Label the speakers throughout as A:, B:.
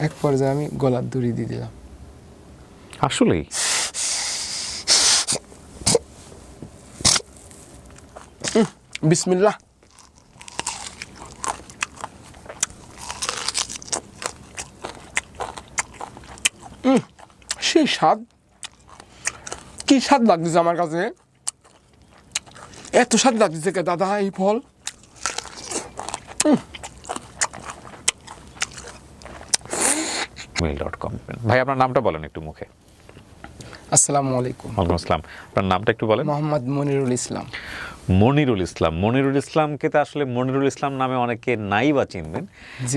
A: এক পর্যায়ে আমি গলার দড়ি দিয়ে দিলাম।
B: আসলেই
A: বিসমিল্লাহ। সেই স্বাদ, কি স্বাদ লাগতেছে আমার কাছে, এত স্বাদ লাগতেছে কে দাদা এই ফল।
B: mail.com। ভাই আপনার নামটা বলেন একটু মুখে।
A: আসসালামু আলাইকুম।
B: ওয়ালাইকুম আসসালাম। আপনার নামটা একটু বলেন।
A: মোহাম্মদ মনিরুল ইসলাম।
B: মনিরুল ইসলাম। মনিরুল ইসলামকে তো আসলে মনিরুল ইসলাম নামে অনেকে নাই বা চিনবেন,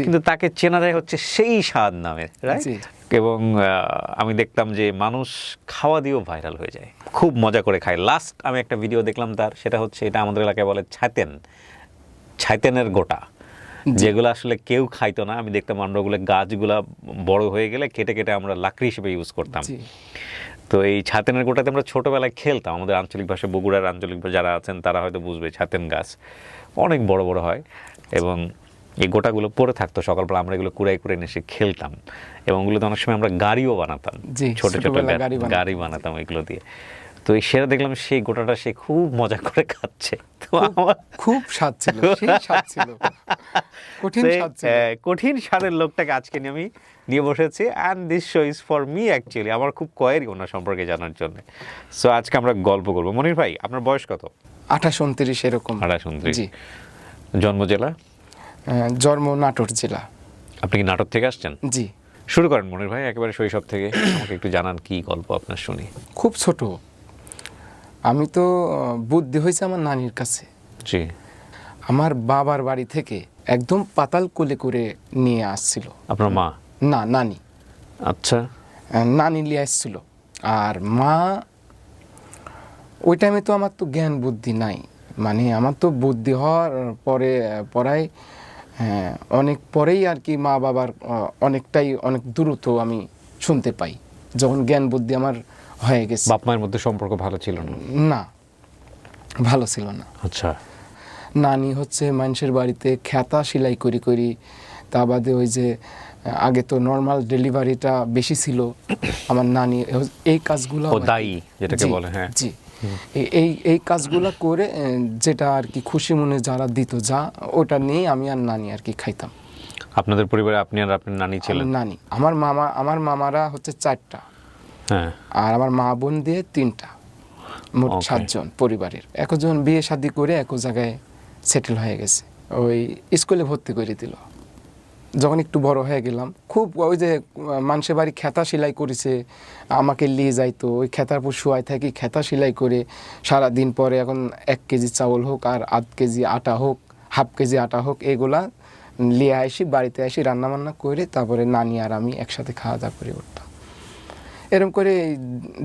B: কিন্তু তাকে চেনা যায় হচ্ছে সেই স্বাদ নামে, রাইট? এবং আমি দেখতাম যে মানুষ খাওয়া দিয়েও ভাইরাল হয়ে যায়, খুব মজা করে খায়। লাস্ট আমি একটা ভিডিও দেখলাম তার, সেটা হচ্ছে এটা আমাদের এলাকায় বলে ছাইতেনের গোটা, যেগুলো আসলে কেউ খাইতো না। আমি দেখতাম আমরা ওগুলো গাছগুলা বড় হয়ে গেলে কেটে কেটে আমরা লাকড়ি হিসেবে ইউজ করতাম। তো এই ছাতেনের গোটাতে আমরা ছোটোবেলায় খেলতাম। আমাদের আঞ্চলিক ভাষায়, বগুড়ার আঞ্চলিক যারা আছেন তারা হয়তো বুঝবে, ছাতেন গাছ অনেক বড় বড় হয় এবং এই গোটাগুলো পড়ে থাকতো। সকালবেলা আমরা এগুলো কুড়াই কুড়াই এসে খেলতাম এবং ওগুলোতে অনেক সময় আমরা গাড়িও বানাতাম, ছোট ছোট গাড়ি বানাতাম এগুলো দিয়ে। তো এই সেটা দেখলাম সেই গোটাটা সে খুব মজা করে খাচ্ছে। তো আমার
A: খুব স্বাদ ছিল, সেই স্বাদ ছিল,
B: কঠিন স্বাদের লোকটাকে আজকে আমি নিয়ে বসেছি। And this show is for me actually. আমার খুব কোয়ারি ওনার সম্পর্কে জানার জন্য। সো আজকে আমরা গল্প করবো। মনির ভাই, আপনার বয়স কত?
A: 28-29 এরকম।
B: 28-29। জন্ম জেলা?
A: জন্ম নাটোর জেলা।
B: আপনি কি নাটোর থেকে আসছেন?
A: জি।
B: শুরু করেন মনির ভাই, একেবারে শৈশব থেকে আমাকে একটু জানান, কি গল্প আপনার শুনি।
A: খুব ছোট, আমি তো বুদ্ধি হয়েছে আমার নানির কাছে।
B: জি।
A: আমার বাবার বাড়ি থেকে একদম পাতাল কোলে করে নিয়ে আসছিল।
B: আপনার মা?
A: না, নানি।
B: আচ্ছা।
A: নানি নিয়ে আসছিল। আর মা, ওই টাইমে তো আমার তো জ্ঞান বুদ্ধি নাই, মানে আমার তো বুদ্ধি হওয়ার পরায় অনেক পরেই আর কি মা বাবার অনেক দ্রুত আমি শুনতে পাই, যখন জ্ঞান বুদ্ধি আমার হয়ে গেছে।
B: বাপ মায়ের মধ্যে সম্পর্ক ভালো ছিল না?
A: না, ভালো ছিল না।
B: আচ্ছা।
A: নানি হচ্ছে মানুষের বাড়িতে খেতা সেলাই করি, তা বাদে ওই যে আগে তো নর্মাল ডেলিভারিটা বেশি ছিল, আমার নানি এই কাজগুলো,
B: দায়ী যেটাকে বলে, হ্যাঁ
A: জি, এই কাজগুলো করে যেটা আর কি খুশি মনে যারা দিত, যা ওটা নিয়ে আমি আর নানি আর কি খাইতাম।
B: আপনাদের পরিবারে আপনি আর আপনার নানি ছিলেন?
A: নানি, আমার মামারা হচ্ছে 4টা,
B: হ্যাঁ,
A: আর আমার মা বোন দিয়ে 3টা, মোট 7 জন পরিবারের। একজন বিয়ে শাদী করে এক জায়গায় সেটেল হয়ে গেছে, ওই স্কুলে ভর্তি করে দিল। যখন একটু বড় হয়ে গেলাম, খুব ওই যে মানুষের বাড়ি খেতা সেলাই করেছে, আমাকে নিয়ে যাইতো, ওই খেতার উপর শুয়াই থাকি, খেতা সেলাই করে সারাদিন। পরে এখন 1 কেজি চাউল হোক আর আধ কেজি আটা হোক, হাফ কেজি আটা হোক, এগুলা নিয়ে আসি, বাড়িতে আসি, রান্নাবান্না করে তারপরে নানি আর আমি একসাথে খাওয়া দাওয়া করে উঠতাম। এরকম করে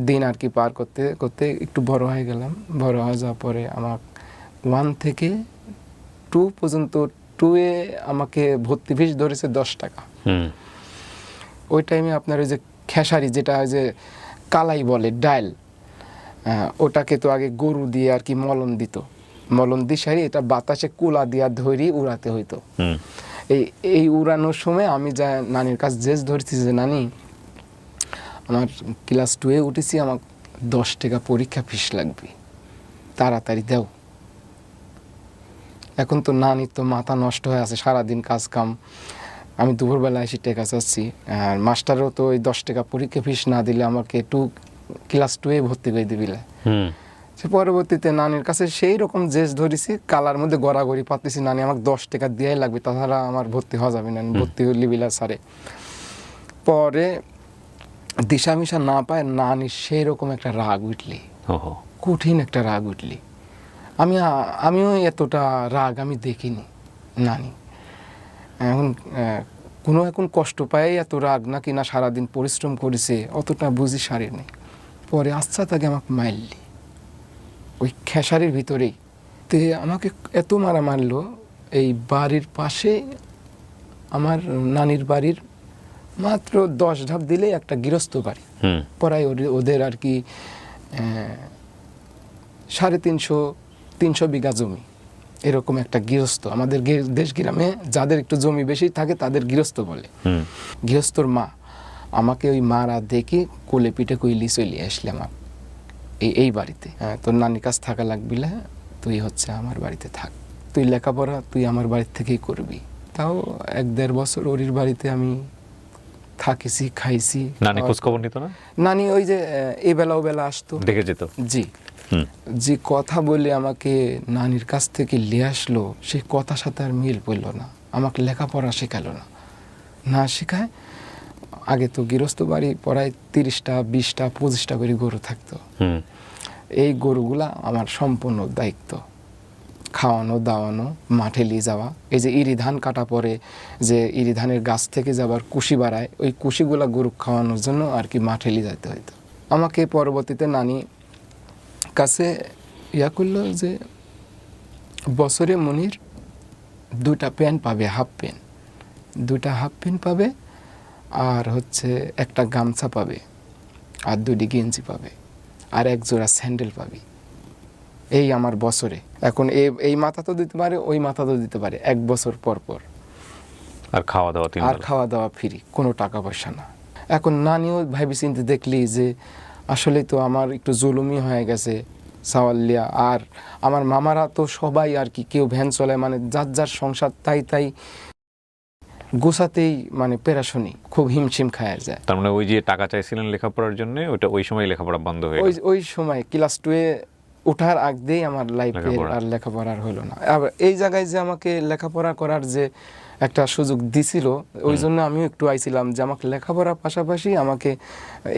A: দিন আর কি পার করতে করতে একটু বড় হয়ে গেলাম। বড় হয়ে যাওয়ার পরে আমার 1 থেকে 2 পর্যন্ত, 2-এ আমাকে ভর্তি ফিস ধরেছে 10 টাকা। ওই টাইমে আপনার ওই যে খেসারি, যেটা ওই যে কালাই বলে, ডাল, ওটাকে তো আগে গরু দিয়ে আর কি মলন দিত, মলন দিয়ে সারি এটা বাতাসে কুলা দিয়া ধরি উড়াতে হইতো। এই উড়ানোর সময় আমি যা নানির কাছে জেস ধরেছি যে নানি, আমার ক্লাস 2-এ উঠেছি, আমার 10 টাকা পরীক্ষা ফিস লাগবে, তাড়াতাড়ি দাও। এখন তো নানির তো মাথা নষ্ট হয়ে আছে, সারাদিন কাজ কাম, আমি দুপুরবেলা এসে টাকা চাচ্ছি, আর মাস্টারও তো ওই 10 টাকা পরীক্ষা ফিস না দিলে আমাকে ক্লাস 2-এ ভর্তি করে দিবিলে। সে পরবর্তীতে নানির কাছে সেই রকম জেস ধরেছি, কালার মধ্যে গড়াগড়ি পাতেছি, নানি আমাকে 10 টাকা দিয়াই লাগবে, তাছাড়া আমার ভর্তি হওয়া যাবে না, ভর্তি হলে বিলা সারে। পরে দিশা মিশা না পায় নানির সেই রকম একটা রাগ উঠলি, কঠিন একটা রাগ উঠলি। আমিও এতটা রাগ আমি দেখিনি নানি। এখন কষ্ট পায় এত রাগ, নাকি না সারাদিন পরিশ্রম করেছে অতটা বুঝি সারি নেই। পরে আচ্ছা তাকে আমাকে মারলি ওই খেসারির ভিতরেই, তে আমাকে এত মারা মারলো। এই বাড়ির পাশে আমার নানির বাড়ির মাত্র 10 ধাপ দিলে একটা গৃহস্থ বাড়ি, পরায় ওদের আর কি 350 বিঘা জমি, এরকম একটা গৃহস্থ, আমাদের দেশ গ্রামে যাদের একটু জমি বেশি থাকে তাদের গৃহস্থ বলে। গৃহস্থর মা আমাকে ওই মারা দেখে কোলে পিঠে কইলি চলে আসলাম এই বাড়িতে। তোর নানির কাছ থাকা লাগবি না, তুই হচ্ছে আমার বাড়িতে থাক, তুই লেখাপড়া তুই আমার বাড়ির থেকেই করবি। তাও 1-1.5 বছর ওরির বাড়িতে আমি থাকিছি, খাইছি।
B: নানি খোঁজ খবর নিত না?
A: নানি ওই যে এই বেলা ও বেলা আসতো, দেখে
B: যেত।
A: জি, যে কথা বলে আমাকে নানির কাছ থেকে নিয়ে আসলো, সেই কথার সাথে আর মিল পড়ল না। আমাকে লেখাপড়া শেখালো না, না শেখায়। আগে তো গৃহস্থ বাড়ি প্রায় 30টা 20টা 25টা করে গরু থাকতো। এই গরুগুলা আমার সম্পূর্ণ দায়িত্ব, খাওয়ানো দাওয়ানো, মাঠে নিয়ে যাওয়া। এই যে ইরি ধান কাটা পরে যে ইরি ধানের গাছ থেকে যাবার কুশি বাড়ায়, ওই কুশিগুলা গরু খাওয়ানোর জন্য আর কি মাঠে নিয়ে যেতে হইতো। আমাকে পরবর্তীতে নানি কাছে করলো যে বছরে মনির 2টা প্যান্ট পাবে, হাফ প্যান্ট, 2টা হাফ প্যান্ট পাবে, আর হচ্ছে একটা গামছা পাবে, আর 2টি গেঞ্জি পাবে, আর 1 জোড়া স্যান্ডেল পাবি। এই আমার বছরে। এখন এই মাথা তো দিতে পারে, ওই মাথা তো দিতে পারে 1 বছর পর পর।
B: আর খাওয়া দাওয়া
A: ফ্রি, কোনো টাকা পয়সা না। এখন নানিও ভাবি চিন্তে দেখলি যে আসলে তো আমার একটু জুলুমি হয়ে গেছে সাওয়াল্লিয়া। আর আমার মামারা তো সবাই আর কি, কেউ ভ্যান চলায়, মানে যার যার সংসার তাই গোছাতেই মানে পেরাশনি, খুব হিমশিম খায় যায়।
B: তার মানে ওই যে টাকা চাইছিলেন লেখাপড়ার জন্য, ওটা ওই সময় লেখাপড়া বন্ধ হয়ে গেল।
A: ওই সময় ক্লাস 2-এ ওঠার আগ দিয়েই আমার লাইফে আর লেখাপড়ার হলো না। আবার এই জায়গায় যে আমাকে লেখাপড়া করার যে একটা সুযোগ দিছিল, ওই জন্য আমিও একটু আইছিলাম যে আমাকে লেখাপড়ার পাশাপাশি আমাকে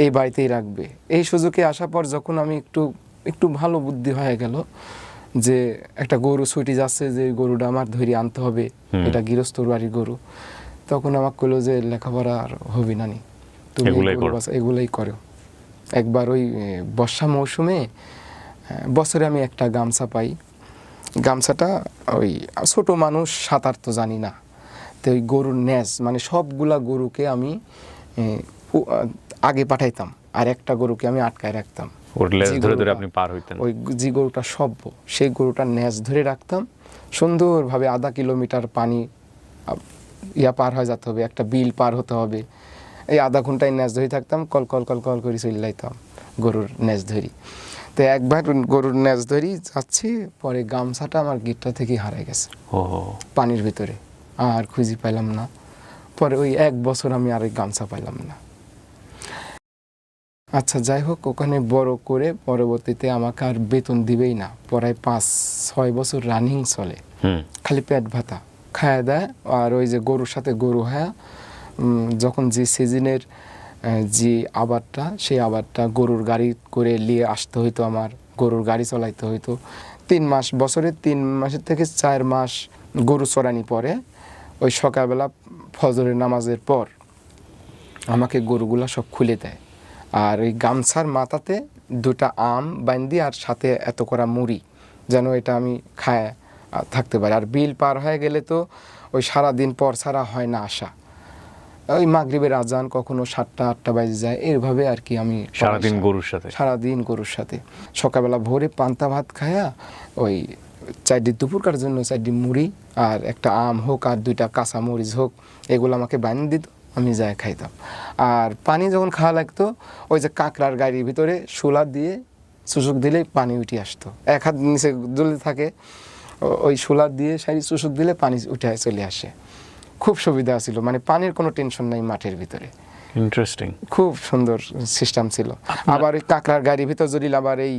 A: এই বাড়িতেই রাখবে। এই সুযোগে আসার পর যখন আমি একটু ভালো বুদ্ধি হয়ে গেল যে একটা গরু ছুটি যাচ্ছে, যে গরুটা আমার ধরে আনতে হবে, এটা গৃহস্থর বাড়ির গরু, তখন আমাকে কইলো যে লেখাপড়া আর হবে না, তুমি এগুলাই করো। একবার ওই বর্ষা মৌসুমে বছরে আমি একটা গামছা পাই। গামছাটা ওই ছোট মানুষ, সাঁতার তো জানি না, তো ওই গরুর ন্যাজ, মানে সবগুলা গরুকে আমি আগে পাঠাইতাম, আর একটা গরুকে আমি আটকায় রাখতাম।
B: আপনি পার হইতেন।
A: ওই যে গরুটা সভ্য, সেই গরুটার ন্যাজ ধরে রাখতাম। সুন্দরভাবে 1/2 কিলোমিটার পানি পার হয়ে যেতে হবে, একটা বিল পার হতে হবে। এই 1/2 ঘন্টায় ন্যাজ ধরে থাকতাম, কল কল কল কল করে চলে যাইতাম গরুর ন্যাজ ধরি। তো একবার গরুর ন্যাজ ধরি যাচ্ছি, পরে গামছাটা আমার গিটটা থেকে হারাই গেছে পানির ভিতরে, আর খুঁজে পাইলাম না। পরে ওই 1 বছর আমি আর গামছা পাইলাম না। আচ্ছা যাই হোক, ওখানে বড় করে পরবর্তীতে আমাকে আর বেতন দিবেই না, প্রায় 5-6 বছর রানিং চলে, খালি পেট ভাতা খাওয়া দেয়। আর ওই যে গরুর সাথে গরু হয়, যখন যে সিজনের যে আবারটা, সেই আবারটা গরুর গাড়ি করে নিয়ে আসতে হইতো, আমার গরুর গাড়ি চালাইতে হইতো। 3 মাস, বছরে 3 মাসের থেকে 4 মাস গরু চড়ানি পরে, ওই সকালবেলা ফজরের নামাজের পর আমাকে গরুগুলা সব খুলে দেয়। আর ওই গামছার মাথাতে 2টা আম বান্ধি, আর সাথে এত করা মুড়ি, যেন এটা আমি খায় থাকতে পারি। আর বিল পার হয়ে গেলে তো ওই সারাদিন পর ছাড়া হয় না আসা, ওই মাগরিবের আজান কখনো 7টা-8টা বাজে যায়, এইভাবে আর কি আমি সারাদিন গরুর সাথে। সকালবেলা ভোরে পান্তা ভাত খায়া, ওই 4 দুপুরকার জন্য 4 মুড়ি আর একটা আম হোক আর 2টা কাঁচা মরিচ হোক, এগুলো আমাকে বানিয়ে দিত, আমি যাই খাইতাম। আর পানি যখন খাওয়া লাগতো, ওই যে কাঁকড়ার গাড়ির ভিতরে শোলা দিয়ে চুষুক দিলেই পানি উঠে আসতো, 1 হাত নিচে জ্বলে থাকে, ওই শোলা দিয়ে সারি চুষুক দিলে পানি উঠে চলে আসে। খুব সুবিধা ছিল, মানে পানির কোনো টেনশন নাই মাঠের ভিতরে।
B: ইন্টারেস্টিং,
A: খুব সুন্দর সিস্টেম ছিল। আবার ওই কাঁকড়ার গাড়ির ভিতর যদি আবার এই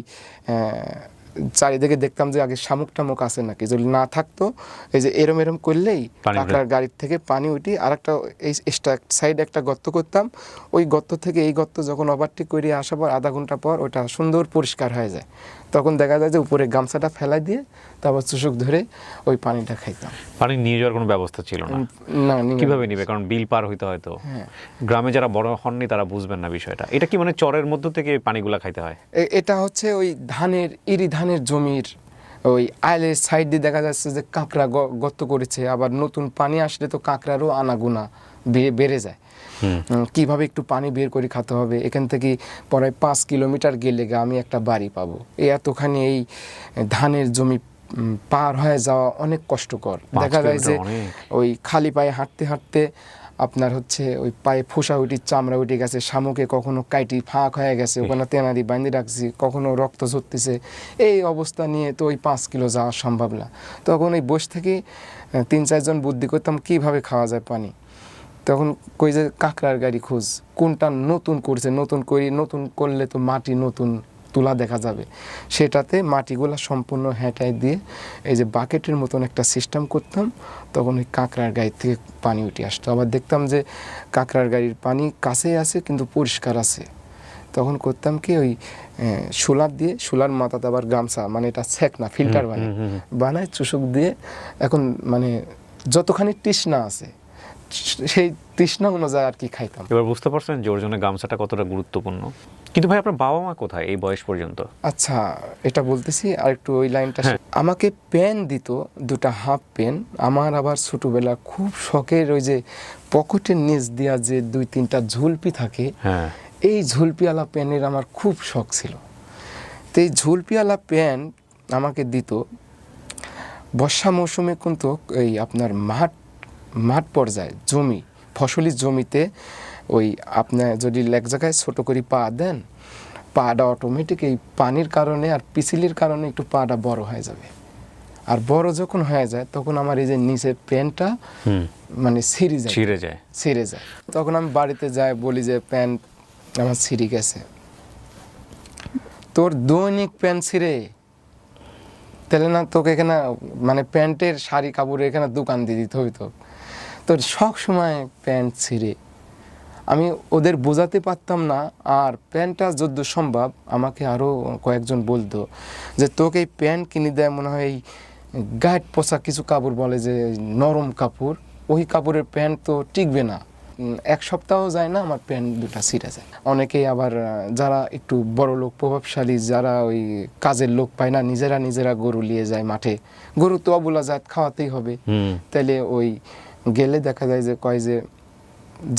A: চারিদিকে দেখতাম যে আগে শামুক টামুক আছে নাকি, যদি না থাকতো এই যে এরম করলেই কাঁকড়ার গাড়ির থেকে পানি উঠি, আর একটা এই সাইডে একটা গর্ত করতাম, ওই গর্ত থেকে এই গর্ত যখন ওভারটেক করে আসার পর 1/2 ঘন্টা পর ওটা সুন্দর পরিষ্কার হয়ে যায়, তখন দেখা যায় যে উপরে গামছাটা ফেলাই দিয়ে তারপর চুষুক ধরে ওই পানিটা খাইতাম।
B: পানি নিয়ে যাওয়ার কোনো ব্যবস্থা ছিল না, কিভাবে নিবে? কারণ বিল পার হইতে হয়তো। গ্রামে যারা বড় হননি তারা বুঝবেন না বিষয়টা। এটা কি মানে চরের মধ্য থেকে পানিগুলা খাইতে হয়?
A: এটা হচ্ছে ওই ইরি ধানের জমির ওই আইলের সাইড দিয়ে দেখা যাচ্ছে যে কাঁকড়া গর্ত করেছে, আবার নতুন পানি আসলে তো কাঁকড়ারও আনাগোনা বেড়ে যায়। কিভাবে একটু পানি বের করে খেতে হবে, এখান থেকে প্রায় 5 কিলোমিটার গেলে আমি একটা বাড়ি পাবো, এতখানি এই ধানের জমি পার হয়ে যাওয়া অনেক কষ্টকর।
B: 5
A: দেখা যায় যে
B: কিলোমিটার অনেক।
A: ওই খালি পায়ে হাঁটতে হাঁটতে আপনার হচ্ছে ওই পায়ে ফোসা উঠি, চামড়া উঠে গেছে, শামুকে কখনো কাইটি ফাঁক হয়ে গেছে, ওখানে তেনারি বাঁধে রাখছি, কখনো রক্ত ঝরতেছে। এই অবস্থা নিয়ে তো ওই 5 কিলো যাওয়া সম্ভব না। তখন ওই বসে থেকে 3-4 জন বুদ্ধি করতাম কিভাবে খাওয়া যায় পানি। তখন কই যে কাঁকড়ার গাড়ি খোঁজ, কোনটা নতুন করছে, নতুন করলে তো মাটি নতুন তুলা দেখা যাবে, সেটাতে মাটিগুলা সম্পূর্ণ হেঁটাই দিয়ে এই যে বাকেটের মতন একটা সিস্টেম করতাম। তখন ওই কাঁকড়ার গাড়ি থেকে পানি উঠে আসতো। আবার দেখতাম যে কাঁকড়ার গাড়ির পানি কাছেই আছে কিন্তু পরিষ্কার আছে। তখন করতাম কি ওই শোলার মাথাতে আবার গামছা, মানে এটা ছ্যাক না, ফিল্টার বানায় চুষক দিয়ে, এখন মানে যতখানি তৃষ্ণা আছে সেই তৃষ্ণা অনুযায়ী আর কি খাইতাম।
B: এবার বুঝতে পারছেন যে ওর জন্য গামছাটা কতটা গুরুত্বপূর্ণ। কিন্তু ভাই আপনার বাবা মা কোথায় এই বয়স পর্যন্ত?
A: আচ্ছা, এটা বলতেছি আর একটু ওই লাইনটা। আমাকে পেন দিত, 2টা হাফ পেন। আমার আবার ছোটবেলা খুব শখের ওই যে পকেটের নিচ দিয়া যে 2-3টা ঝুলপি থাকে, এই ঝুলপিওয়ালা পেনের আমার খুব শখ ছিল। তো এই ঝুলপিওয়ালা পেন আমাকে দিত। বর্ষা মৌসুমে কিন্তু এই আপনার মাঠ পর্যায়ে জমি, ফসলি জমিতে ওই আপনার যদি এক জায়গায় ছোটো করে পা দেন, পাটা অটোমেটিক এই পানির কারণে আর পিছিলির কারণে একটু পাটা বড় হয়ে যাবে। আর বড় যখন হয়ে যায় তখন আমার এই যে নিচের প্যান্টটা মানে ছিঁড়ে যায়। তখন আমি বাড়িতে যাই, বলি যে প্যান্ট আমার ছিঁড়ে গেছে। তোর দৈনিক প্যান্ট ছিঁড়ে, তাহলে না তোকে এখানে মানে প্যান্টের শাড়ি কাপড় এখানে দোকান দিয়ে দিতে হইতো। তোর সব সময় প্যান্ট ছিঁড়ে। আমি ওদের বোঝাতে পারতাম না। আর প্যান্টটা যদ্দূ সম্ভব আমাকে আরও কয়েকজন বলতো যে তোকে এই প্যান্ট কিনে দেয় মনে হয় এই গায়ের পোশাক কিছু কাপড় বলে যে নরম কাপড়, ওই কাপড়ের প্যান্ট তো টিকবে না। 1 সপ্তাহ যায় না আমার প্যান্ট 2টা ছিঁড়ে যায়। অনেকেই আবার যারা একটু বড় লোক, প্রভাবশালী, যারা ওই কাজের লোক পায় না, নিজেরা গরু নিয়ে যায় মাঠে। গরু তো অবলা জাত, খাওয়াতেই হবে। তাইলে ওই গেলে দেখা যায় যে কয় যে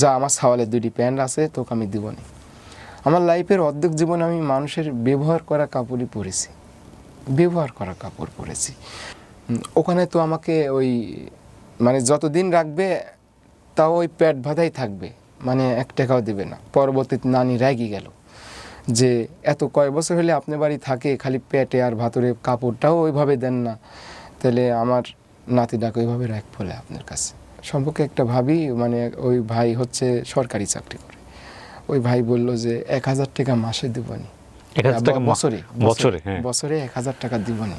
A: যা আমার সাওয়ালের 2টি প্যান্ট আছে, তোকে আমি দিব না। আমার লাইফের অর্ধেক জীবনে আমি মানুষের ব্যবহার করা কাপড়ই পরেছি, ওখানে তো আমাকে ওই মানে যতদিন রাখবে তাও ওই পেট বাঁধাই থাকবে, মানে 1 টাকাও দিবে না। পরবর্তীতে নানি রেগে গেল যে এত কয় বছর হলে আপনার বাড়ি থাকে, খালি পেটে আর ভাতরে কাপড়টাও ওইভাবে দেন না, তাহলে আমার নাতিটাকে ওইভাবে রাখ বলে আপনার কাছে। সম্পর্কে একটা ভাবি, মানে ওই ভাই হচ্ছে সরকারি চাকরি করে, ওই ভাই বলল যে 1000 টাকা মাসে দিবনি, বছরে 1000 টাকা দিবনি।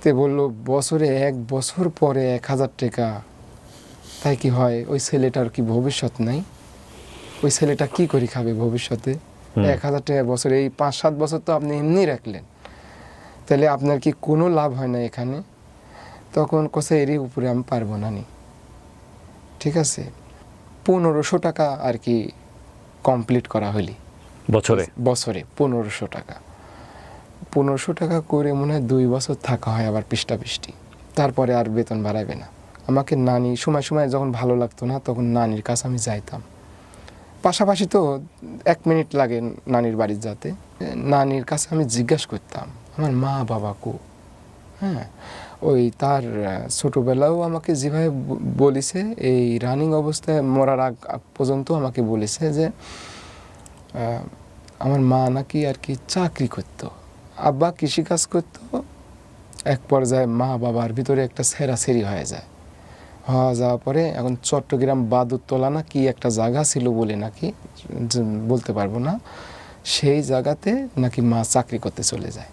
A: তে বলল বছরে 1 বছর পরে 1000 টাকা, তাই কি হয়? ওই ছেলেটার কি ভবিষ্যৎ নাই? ওই ছেলেটা কি করে খাবে ভবিষ্যতে? 1000 টাকা বছরে, এই 5-7 বছর তো আপনি এমনি রাখলেন, তাহলে আপনার কি কোনো লাভ হয় না এখানে? তখন কোসে এরই উপরে আমি পারবো না নি। ঠিক আছে, 1500 টাকা আর কি কমপ্লিট করা হলি বছরে 1500 টাকা। 1500 টাকা করে মনে হয় 2 বছর থাকা হয় আবার পৃষ্টি। তারপরে আর বেতন বাড়াবে না। আমাকে নানি সময় যখন ভালো লাগতো না তখন নানির কাছে আমি যাইতাম। পাশাপাশি তো 1 মিনিট লাগে নানির বাড়ি যেতে। নানির কাছে আমি জিজ্ঞাসা করতাম আমার মা বাবা কো। হ্যাঁ, ওই তার ছোটোবেলাও আমাকে যেভাবে বলেছে, এই রানিং অবস্থায় মরার আগ পর্যন্ত আমাকে বলেছে যে আমার মা নাকি আর কি চাকরি করতো, আব্বা কৃষিকাজ করতো। এক পর্যায়ে মা বাবার ভিতরে একটা ছেঁড়াছেড়ি হয়ে যাওয়ার পরে এখন চট্টগ্রাম বাদুরতলা না কি একটা জায়গা ছিল বলে নাকি, বলতে পারবো না, সেই জায়গাতে নাকি মা চাকরি করতে চলে যায়।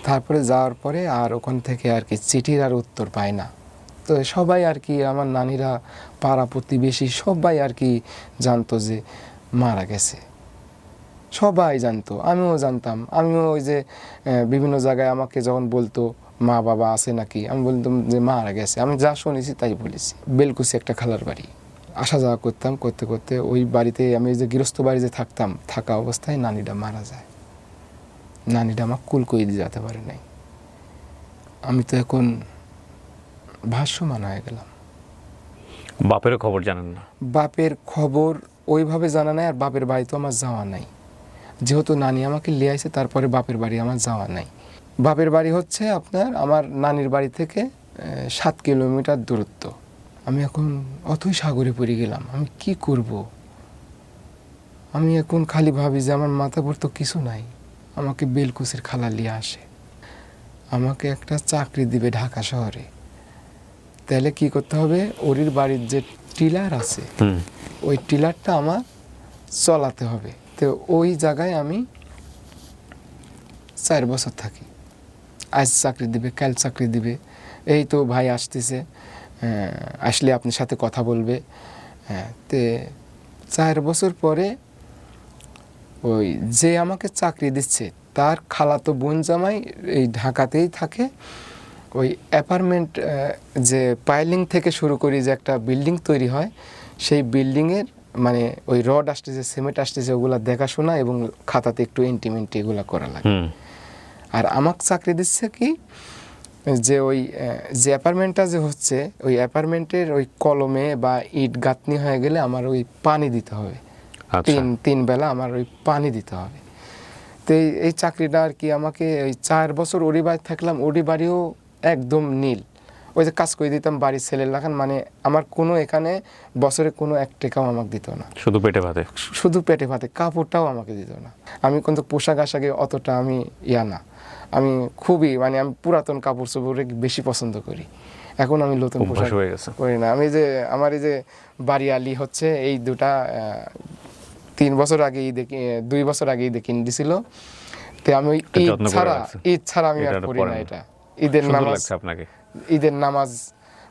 A: তারপরে যাওয়ার পরে আর ওখান থেকে আর কি চিঠির আর উত্তর পায় না। তো সবাই আর কি আমার নানিরা, পাড়া প্রতিবেশী সবাই আর কি জানতো যে মারা গেছে, সবাই জানতো, আমিও জানতাম। আমিও ওই যে বিভিন্ন জায়গায় আমাকে যখন বলতো মা বাবা আছে নাকি, আমি বলতাম যে মারা গেছে, আমি যা শুনেছি তাই বলেছি। বেলকুচি একটা খালার বাড়ি, আসা যাওয়া করতাম, করতে ওই বাড়িতে আমি যে গৃহস্থ বাড়িতে থাকতাম, থাকা অবস্থায় নানিটা মারা যায়। নানিটা আমার কুল করে দিয়ে যেতে পারে নাই। আমি তো এখন ভাষ্যমান হয়ে গেলাম।
B: বাপেরও খবর জানেন না?
A: বাপের খবর ওইভাবে জানা নাই, আর বাপের বাড়ি তো আমার যাওয়া নাই, যেহেতু নানি আমাকে লিয়ে আইছে, তারপরে বাপের বাড়ি আমার যাওয়া নাই। বাপের বাড়ি হচ্ছে আপনার আমার নানির বাড়ি থেকে 7 কিলোমিটার দূরত্ব। আমি এখন অথই সাগরে পড়ে গেলাম, আমি কি করব? আমি এখন খালি ভাবি যে আমার মাথা ভর তো কিছু নাই। আমাকে বেলকুচির খালা নিয়ে আসে, আমাকে একটা চাকরি দিবে ঢাকা শহরে। তাহলে কি করতে হবে, ওরির বাড়ির যে টিলার আছে ওই টিলারটা আমার চলাতে হবে। তো ওই জায়গায় আমি 4 বছর থাকি। আজ চাকরি দিবে, কাল চাকরি দিবে, এই তো ভাই আসতেছে, আসলে আপনার সাথে কথা বলবে। তে 4 বছর পরে ওই যে আমাকে চাকরি দিচ্ছে তার খালাতো বোন জামাই এই ঢাকাতেই থাকে। ওই অ্যাপার্টমেন্ট যে পাইলিং থেকে শুরু করি যে একটা বিল্ডিং তৈরি হয়, সেই বিল্ডিংয়ের মানে ওই রড আসতেছে, সিমেন্ট আসতেছে, ওগুলা দেখাশোনা এবং খাতাতে একটু এন্টিমেন্টি এগুলা করা লাগে। আর আমাকে চাকরি দিচ্ছে কি, যে ওই যে অ্যাপার্টমেন্টটা যে হচ্ছে ওই অ্যাপার্টমেন্টের ওই কলমে বা ইট গাঁথনি হয়ে গেলে আমার ওই পানি দিতে হবে। তিন বেলা আমার ওই পানি দিতে হবে। তো এই চাকরিটা আর কি আমাকে ওই 4 বছর ওরি বাড়ি থাকলাম। ওরি বাড়িও একদম নীল, ওই যে কাজ করে দিতাম বাড়ির ছেলের লাগান, মানে আমার কোনো এখানে বছরে কোনো 1 টাকাও আমাকে দিত না।
B: শুধু পেটে ভাতে,
A: শুধু পেটে ভাতে, কাপড়টাও আমাকে দিত না। আমি কিন্তু পোশাক আশাকে অতটা আমি না, আমি খুবই মানে আমি পুরাতন কাপড় চোপড়ে বেশি পছন্দ করি। এখন আমি নতুন পোশাক করি না। আমি যে আমার এই যে বাড়িয়ালি হচ্ছে এই দুটা 3 বছর আগেই দেখি, 2 বছর আগেই দেখে দিছিল। তো আমি ওই ঈদ ছাড়া আমি আর পড়ি না। এটা ঈদের নামাজ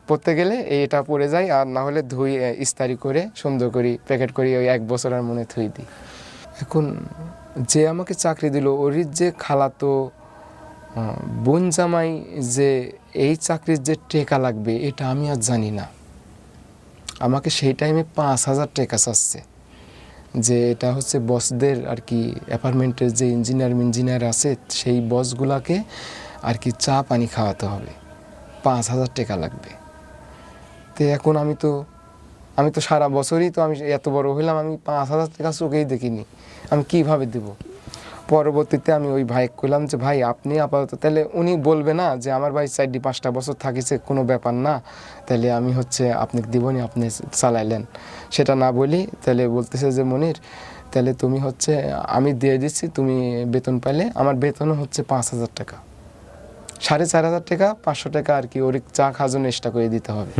A: পড়তে গেলে এটা পরে যাই, আর না হলে ধুই ইস্তারি করে সুন্দর করি প্যাকেট করি ওই 1 বছর আর মনে থুই দিই। এখন যে আমাকে চাকরি দিল ওর যে খালাতো বোন জামাই যে এই চাকরির যে টাকা লাগবে এটা আমি আর জানি না। আমাকে সেই টাইমে 5,000 টাকা চাচ্ছে, যে এটা হচ্ছে বসদের আর কি অ্যাপার্টমেন্টের যে ইঞ্জিনিয়ার আছে সেই বসগুলাকে আর কি চা পানি খাওয়াতে হবে, 5,000 টাকা লাগবে। তো এখন আমি তো সারা বছরই তো আমি এত বড় হইলাম, আমি 5,000 টাকা চোখেই দেখিনি, আমি কিভাবে দেব? পরবর্তীতে আমি ওই ভাই কইলাম যে ভাই আপনি আপাতত, তাহলে উনি বলবে না যে আমার ভাই 4-5টা বছর থাকিছে কোনো ব্যাপার না, তাহলে আমি হচ্ছে আপনাকে দিবনি, আপনি চালাইলেন, সেটা না বলি। তাহলে বলতেছে যে মনির তাহলে তুমি হচ্ছে আমি দিয়ে দিচ্ছি, তুমি বেতন পাইলে, আমার বেতনও হচ্ছে 5,000 টাকা, 4,500 টাকা 500 টাকা আর কি ওর চা খাওয়ার জন্য এক্সট্রা করে দিতে হবে।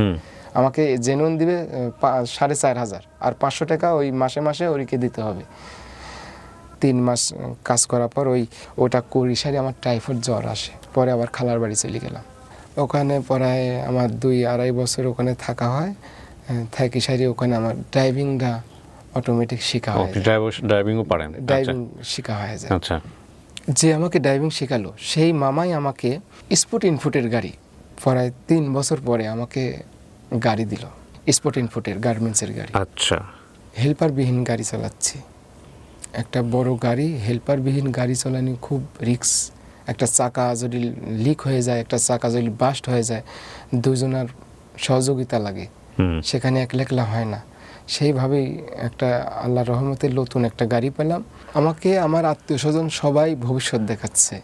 A: আমাকে জেনুইন দিবে 4,500, আর 500 টাকা ওই মাসে মাসে ওরিকে দিতে হবে। 3 মাস কাজ করার পর ওটা করি সারি আমার টাইফয়েড জ্বর আসে, পরে আবার খালার বাড়ি চলে গেলাম। ওখানে প্রায় আমার 2-2.5 বছর ওখানে থাকা হয়। থাকি সারি ওখানে আমার ড্রাইভিংটা অটোমেটিক শেখা হয়।
B: ড্রাইভিংও পারেন?
A: ড্রাইভিং শেখা হয়ে যায়।
B: আচ্ছা।
A: যে আমাকে ড্রাইভিং শেখালো সেই মামাই আমাকে স্পোর্ট ইনফুটের গাড়ি, প্রায় 3 বছর পরে আমাকে গাড়ি দিল, স্পোর্ট ইনফুটের গার্মেন্টসের গাড়ি।
B: আচ্ছা।
A: হেল্পারবিহীন গাড়ি চালাচ্ছি, একটা বড় গাড়ি, হেল্পারবিহীন গাড়ি চালানো খুব রিস্ক। একটা চাকা যদি লিক হয়ে যায়, একটা চাকা যদি বাস্ট হয়ে যায়, দুজনের সহযোগিতা লাগে, সেখানে একলা হয় না। সেইভাবেই একটা আল্লাহর রহমতে নতুন একটা গাড়ি পেলাম। আমাকে আমার আত্মীয় স্বজন সবাই ভবিষ্যৎ দেখাচ্ছে,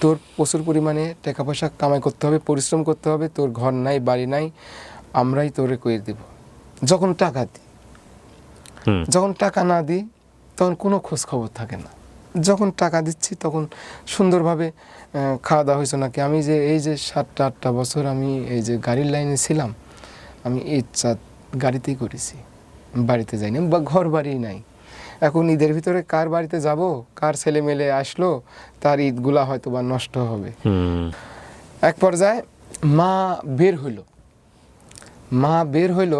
A: তোর প্রচুর পরিমাণে টাকা পয়সা কামাই করতে হবে, পরিশ্রম করতে হবে, তোর ঘর নাই বাড়ি নাই, আমরাই তোরে করে দেব। যখন টাকা দিই, যখন টাকা না দিই তখন কোনো খোঁজ খবর থাকে না। যখন টাকা দিচ্ছি তখন সুন্দরভাবে খাওয়া দাওয়া হয়েছে নাকি। আমি যে এই যে 7-8টা বছর আমি এই যে গাড়ির লাইনে ছিলাম, আমি ইচ্ছা গাড়িতেই করেছি, বাড়িতে যাইনি বা ঘর বাড়ি নাই। এখন ঈদের ভিতরে কার বাড়িতে যাব, কার ছেলে মেলে আসলো, তার ঈদগুলা হয়তো বা নষ্ট হবে। এক পর্যায়ে মা বের হইল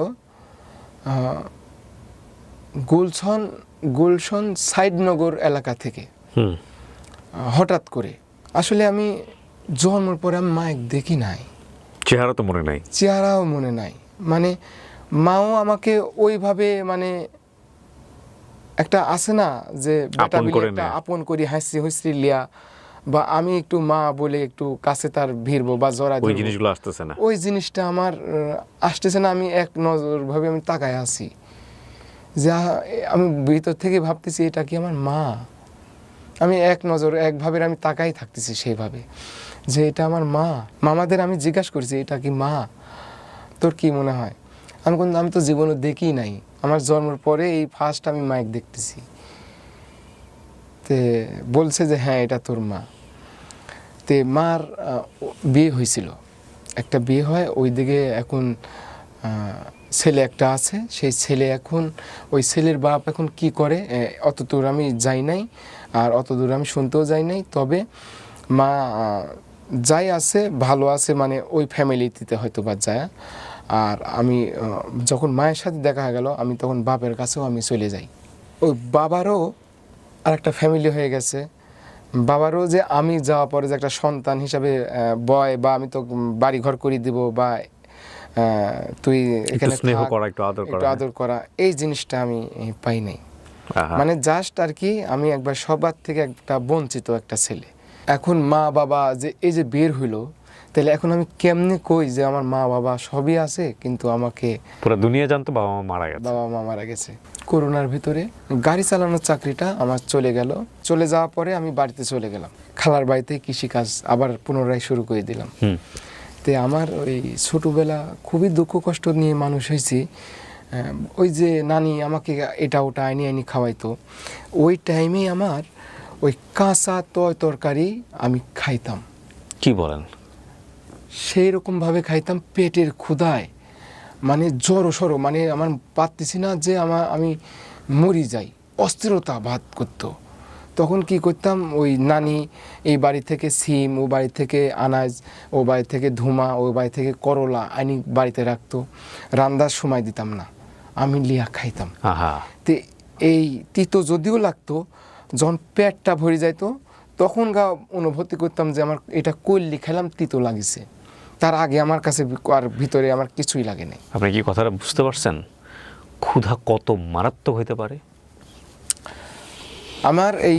A: গুলশন সাইডনগর এলাকা থেকে হঠাৎ করে। আসলে আমি জন্মের পরে আমি মায়ের দেখি নাই,
B: চেহারা তো মনে নাই,
A: চেহারাও মনে নাই। মানে মাও আমাকে ওইভাবে মানে একটা আছে না যে বেটা বিলে একটা আপন করি হাসি হুসরি লিয়া, বা আমি একটু মা বলে একটু কাছে তার ভিড়বো বা জড়া,
B: ওই জিনিসগুলো আসতেছে না,
A: ওই জিনিসটা আমার আসতেছে না। আমি এক নজর ভাবে আমি তাকায় আছি, যা আমি ভিতর থেকে ভাবতেছি এটা কি আমার মা। আমি এক নজর একভাবে আমি তাকাই থাকতেছি সেইভাবে। যে এটা আমার মা। মামাদের আমি জিজ্ঞাসা করছি এটা কি মা, তোর কি মনে হয়? আমি তো জীবনে দেখি নাই, আমার জন্মের পরে এই ফার্স্ট আমি মাইক দেখতেছি। তে বলছে যে হ্যাঁ এটা তোর মা। তে মার বিয়ে হয়েছিল, একটা বিয়ে হয় ওইদিকে, এখন ছেলে একটা আছে, সেই ছেলে এখন ওই ছেলের বাপ এখন কি করে অত দূর আমি যাই নাই, আর অত দূর আমি শুনতেও যাই নাই। তবে মা যাই আছে ভালো আছে, মানে ওই ফ্যামিলিতে হয়তো বা যায়। আর আমি যখন মায়ের সাথে দেখা গেল, আমি তখন বাপের কাছেও আমি চলে যাই। ওই বাবারও আর একটা ফ্যামিলি হয়ে গেছে, বাবারও যে আমি যাওয়ার পরে যে একটা সন্তান হিসাবে বয়, বা আমি তো বাড়ি ঘর করে দিব, বা তুই এখানে একটু আদর করা, এই জিনিসটা আমি পাই নাই। মানে জাস্ট আর কি আমি একবার সবার থেকে একটা বঞ্চিত একটা ছেলে। এখন মা বাবা যে এই যে বের হইলো, তাহলে এখন আমি কেমনে কই যে আমার মা বাবা সবই আছে, কিন্তু আমাকে
B: পুরো দুনিয়া জানতো বাবা মা মারা গেছে।
A: করোনার ভিতরে গাড়ি চালানোর চাকরিটা আমার চলে গেল। চলে যাওয়ার পরে আমি বাড়িতে চলে গেলাম, খালার বাড়িতে কৃষিকাজ আবার পুনরায় শুরু করে দিলাম। তে আমার ওই ছোটোবেলা খুবই দুঃখ কষ্ট নিয়ে মানুষ হয়েছি। ওই যে নানি আমাকে এটা ওটা আইনি খাওয়াইতো, ওই টাইমে আমার ওই কাঁচা তরকারি আমি খাইতাম।
B: কি বলেন?
A: সেই রকমভাবে খাইতাম পেটের ক্ষুধায়, মানে জড়ো সড়ো, মানে আমার পারতেছি না যে আমি মরি যাই, অস্থিরতা ভাত করতো। তখন কি করতাম, ওই নানি এই বাড়ি থেকে সিম, ও বাড়ি থেকে আনাজ, ও বাড়ি থেকে ধুমা, ও বাড়ি থেকে করলা আনি বাড়িতে রাখতো, রান্নার সময় দিতাম না, আমি লিয়া খাইতাম। তো এই তিতো যদিও লাগতো, যখন পেটটা ভরে যাইতো তখন অনুভূতি করতাম যে আমার এটা করলি খেলাম তিতো লাগিছে, তার আগে আমার কাছে আর ভিতরে আমার কিছুই লাগে নাই।
B: আপনি কি কথাটা বুঝতে পারছেন ক্ষুধা কত মারাত্মক হইতে পারে?
A: আমার এই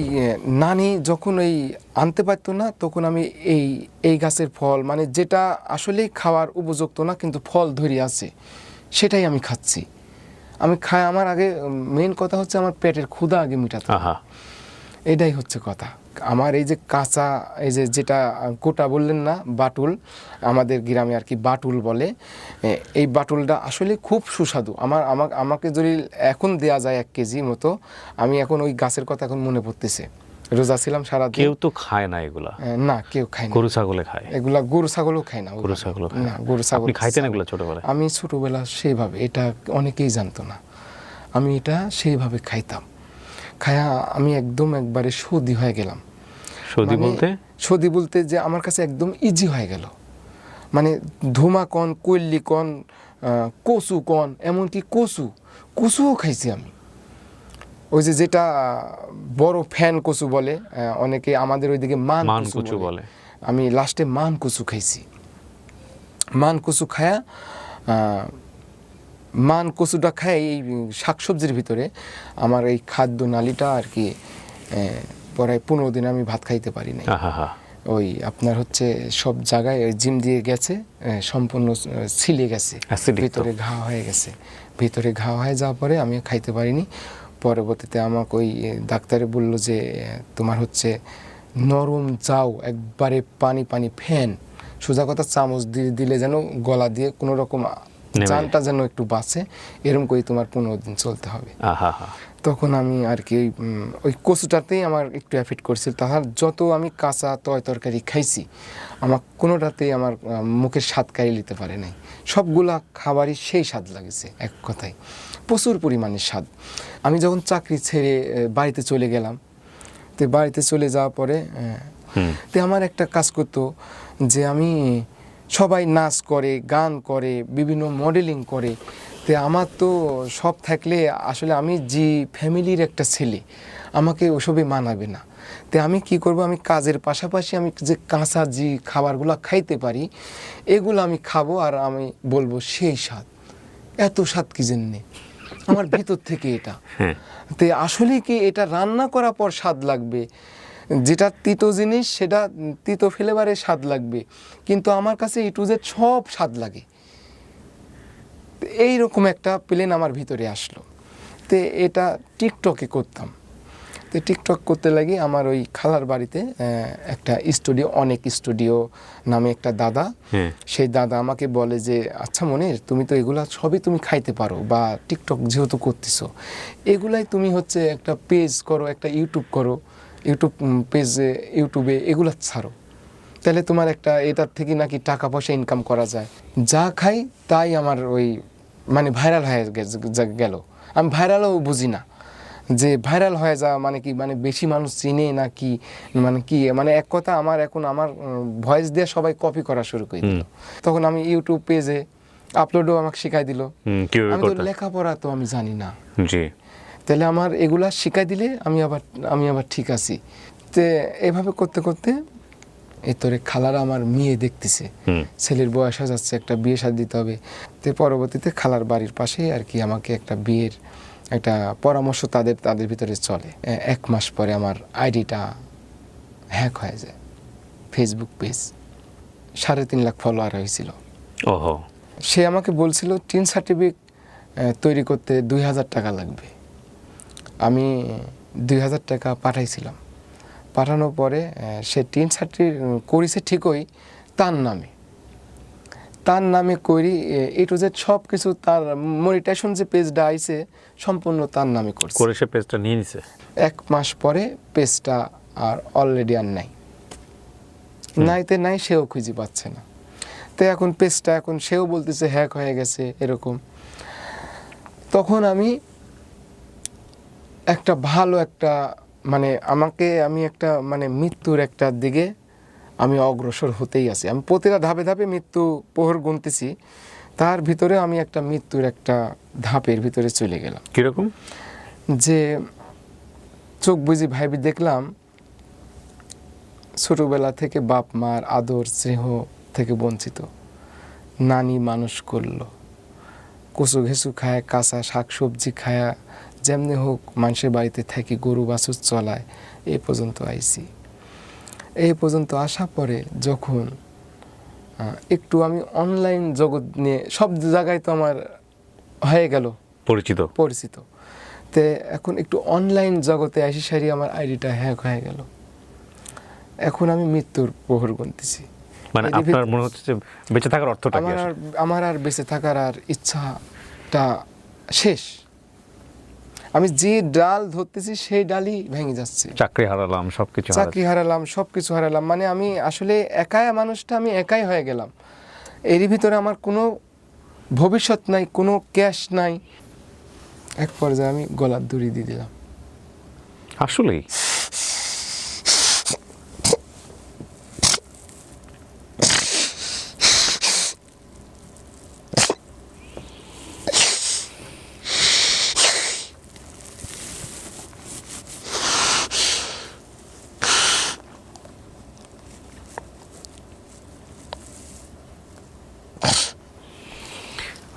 A: নানি যখন এই আনতে পারতো না, তখন আমি এই গাছের ফল, মানে যেটা আসলেই খাওয়ার উপযুক্ত না কিন্তু ফল ধরে আছে, সেটাই আমি খাচ্ছি। আমি খাই, আমার আগে মেইন কথা হচ্ছে আমার পেটের ক্ষুধা আগে মিটাতে, এটাই হচ্ছে কথা। আমার এই যে কাঁচা, এই যে যেটা গোটা বললেন না, বাটুল, আমাদের গ্রামে আর কি বাটুল বলে, এই বাটুলটা আসলে খুব সুস্বাদু। আমাকে যদি এখন দেয়া যায় 1 কেজি মতো, আমি এখন ওই গাছের কথা এখন মনে পড়তেছে। রোজা ছিলাম সারা দিন।
B: কেউ তো খায় না এগুলা?
A: না, কেউ খায় না।
B: গরু ছাগলে খায় এগুলা?
A: গরু ছাগলও খায় না।
B: গরু ছাগল
A: না, গরু ছাগল।
B: আপনি খাইতেন এগুলা ছোটবেলায়?
A: আমি ছোটবেলা সেইভাবে, এটা অনেকেই জানতো না, আমি এটা সেইভাবে খাইতাম। খায়া আমি একদম একবারে সর্দি হয়ে গেলাম। সর্দি বলতে যে আমার কাছে একদম ইজি হয়ে গেল, মানে ধুমা কন, কৈল্লি কন, কচু কন, এমনকি কচুও খাইছি আমি। ওই যে যেটা বড় ফ্যান কচু বলে অনেকে, আমাদের ওইদিকে মান কচু বলে। আমি লাস্টে মান কচু খাইছি। মান কচু খায়া, মান কচুটা খায় এই শাকসবজির ভিতরে আমার এই খাদ্য নালীটা আর কি প্রায় 15 দিন আমি ভাত খাইতে পারি না। ওই আপনার হচ্ছে সব জায়গায় জিম দিয়ে গেছে, সম্পূর্ণ ছিলে গেছে, ভিতরে ঘা হয়ে গেছে। ভিতরে ঘা হয়ে যাওয়ার পরে আমি খাইতে পারিনি। পরবর্তীতে আমাকে ওই ডাক্তারে বলল যে তোমার হচ্ছে নরম যাও, একবারে পানি ফ্যান, সোজা কথা চামচ দিলে যেন গলা দিয়ে কোনো রকম জানটা যেন একটু বাঁচে, এরকম করে তোমার 15 দিন চলতে হবে। তখন আমি আর কি ওই কচুটাতেই আমার একটু এফেক্ট করছিল। তাহার যত আমি কাঁচা তরকারি খাইছি, আমার কোনোটাতেই আমার মুখের স্বাদ কাড়িয়ে নিতে পারে নাই। সবগুলা খাবারই সেই স্বাদ লাগেছে, এক কথায় প্রচুর পরিমাণে স্বাদ। আমি যখন চাকরি ছেড়ে বাড়িতে চলে গেলাম, তো বাড়িতে চলে যাওয়ার পরে তো আমার একটা কাজ করতো যে আমি, সবাই নাচ করে, গান করে, বিভিন্ন মডেলিং করে, তো আমার তো সব থাকলে আসলে আমি যে ফ্যামিলির একটা ছেলে, আমাকে ওসবই মানাবে না। তো আমি কি করব, আমি কাজের পাশাপাশি আমি যে কাঁচা যে খাবারগুলো খাইতে পারি এগুলো আমি খাবো, আর আমি বলবো সেই স্বাদ, এত স্বাদ কি জন্যে আমার ভিতর থেকে এটা। তো আসলে কি এটা রান্না করার পর স্বাদ লাগবে, যেটা তিতো জিনিস সেটা তিতো ফ্লেভারে স্বাদ লাগবে, কিন্তু আমার কাছে A to Z সব স্বাদ লাগে। এইরকম একটা প্লেন আমার ভিতরে আসলো। তো এটা টিকটকে করতাম, তো টিকটক করতে লাগি আমার ওই খালার বাড়িতে একটা স্টুডিও, অনেক স্টুডিও নামে একটা দাদা, সেই দাদা আমাকে বলে যে আচ্ছা মনির, তুমি তো এগুলা সবই তুমি খাইতে পারো, বা টিকটক যেহেতু করতেছো এগুলাই তুমি হচ্ছে একটা পেজ করো, একটা ইউটিউব করো, ইউটিউব পেজে ইউটিউবে এগুলা ছাড়ো, তাহলে তোমার একটা এটার থেকে নাকি টাকা পয়সা ইনকাম করা যায়। যা খাই তাই আমার ওই মানে ভাইরাল হয়ে গেল। আমি ভাইরালও বুঝি না যে ভাইরাল হয়ে যাওয়া মানে কি, মানে বেশি মানুষ চিনে না কি, মানে কি, মানে এক কথা আমার এখন আমার ভয়েস দিয়ে সবাই কপি করা শুরু করে দিল। তখন আমি ইউটিউব পেজে আপলোডও আমাকে শিখাই দিল। আমি তো লেখাপড়া তো আমি জানি না, তাহলে আমার এগুলা শিখাই দিলে আমি আবার ঠিক আছি। তো এভাবে করতে করতে এই তোরে খালারা আমার মেয়ে দেখতেছে, ছেলের বয়স হয়ে যাচ্ছে, একটা বিয়ে শাদী দিতে হবে। তো পরবর্তীতে খালার বাড়ির পাশেই আর কি আমাকে একটা বিয়ের একটা পরামর্শ তাদের ভিতরে চলে। 1 মাস পরে আমার আইডিটা হ্যাক হয়ে যায়, ফেসবুক পেজ 3.5 লাখ ফলোয়ার হয়েছিল। সে আমাকে বলছিল টিন সার্টিফিকেট তৈরি করতে 2000 টাকা লাগবে। আমি 2000 টাকা পাঠাইছিলাম। পাঠানোর পরে সে টিন সার্টিফিকেট করেছে ঠিকই তার নামে করি, এ টু জেড সব কিছু, তার মনিটাইজেশন যে পেজটা আইছে সম্পূর্ণ তার নামে করে
B: সে পেজটা নিয়ে নিছে।
A: 1 মাস পরে পেজটা আর অলরেডি আর নাই, সেও খুঁজে পাচ্ছে না। তো এখন পেজটা এখন সেও বলতেছে হ্যাক হয়ে গেছে এরকম। তখন আমি একটা ভালো একটা মানে আমি একটা মানে মৃত্যুর একটা দিকে আমি অগ্রসর হতেই আছি। আমি প্রতিটা ধাপে ধাপে মৃত্যু প্রহর গুনতেছি, তার ভিতরে আমি একটা মৃত্যুর একটা ধাপের ভিতরে চলে গেলাম।
B: কিরকম?
A: যে চোখ বুঝি ভাইবি দেখলাম ছোটবেলা থেকে বাপ মার আদর স্নেহ থেকে বঞ্চিত, নানি মানুষ করলো, কচু ঘেঁচু খায়, কাঁচা শাক সবজি খায়া যেমনি হোক মানুষের বাড়িতে থাকি, গরু বাছুর চলায় এই পর্যন্ত আইছি। এই পর্যন্ত আসার পরে যখন একটু আমি অনলাইন জগৎ নিয়ে সব জায়গায় তো আমার হয়ে গেল পরিচিত, তে এখন একটু অনলাইন জগতে আসি সারি আমার আইডিটা হ্যাক হয়ে গেল। এখন আমি মৃত্যুর প্রহর গুনতেছি।
B: মানে আপনার মনে হচ্ছে যে বেঁচে থাকার অর্থটা কি?
A: আমার আর বেঁচে থাকার আর ইচ্ছাটা শেষ। আমি যে ডাল ধরতেছি সেই ডালই ভেঙে যাচ্ছে।
B: চাকরি হারালাম, সবকিছু
A: হারালাম। মানে আমি আসলে মানুষটা আমি একাই হয়ে গেলাম। এরই ভিতরে আমার কোনো ভবিষ্যৎ নাই, কোনো ক্যাশ নাই। এক পর্যায়ে আমি গলার দড়ি দিয়ে দিলাম।
B: আসলেই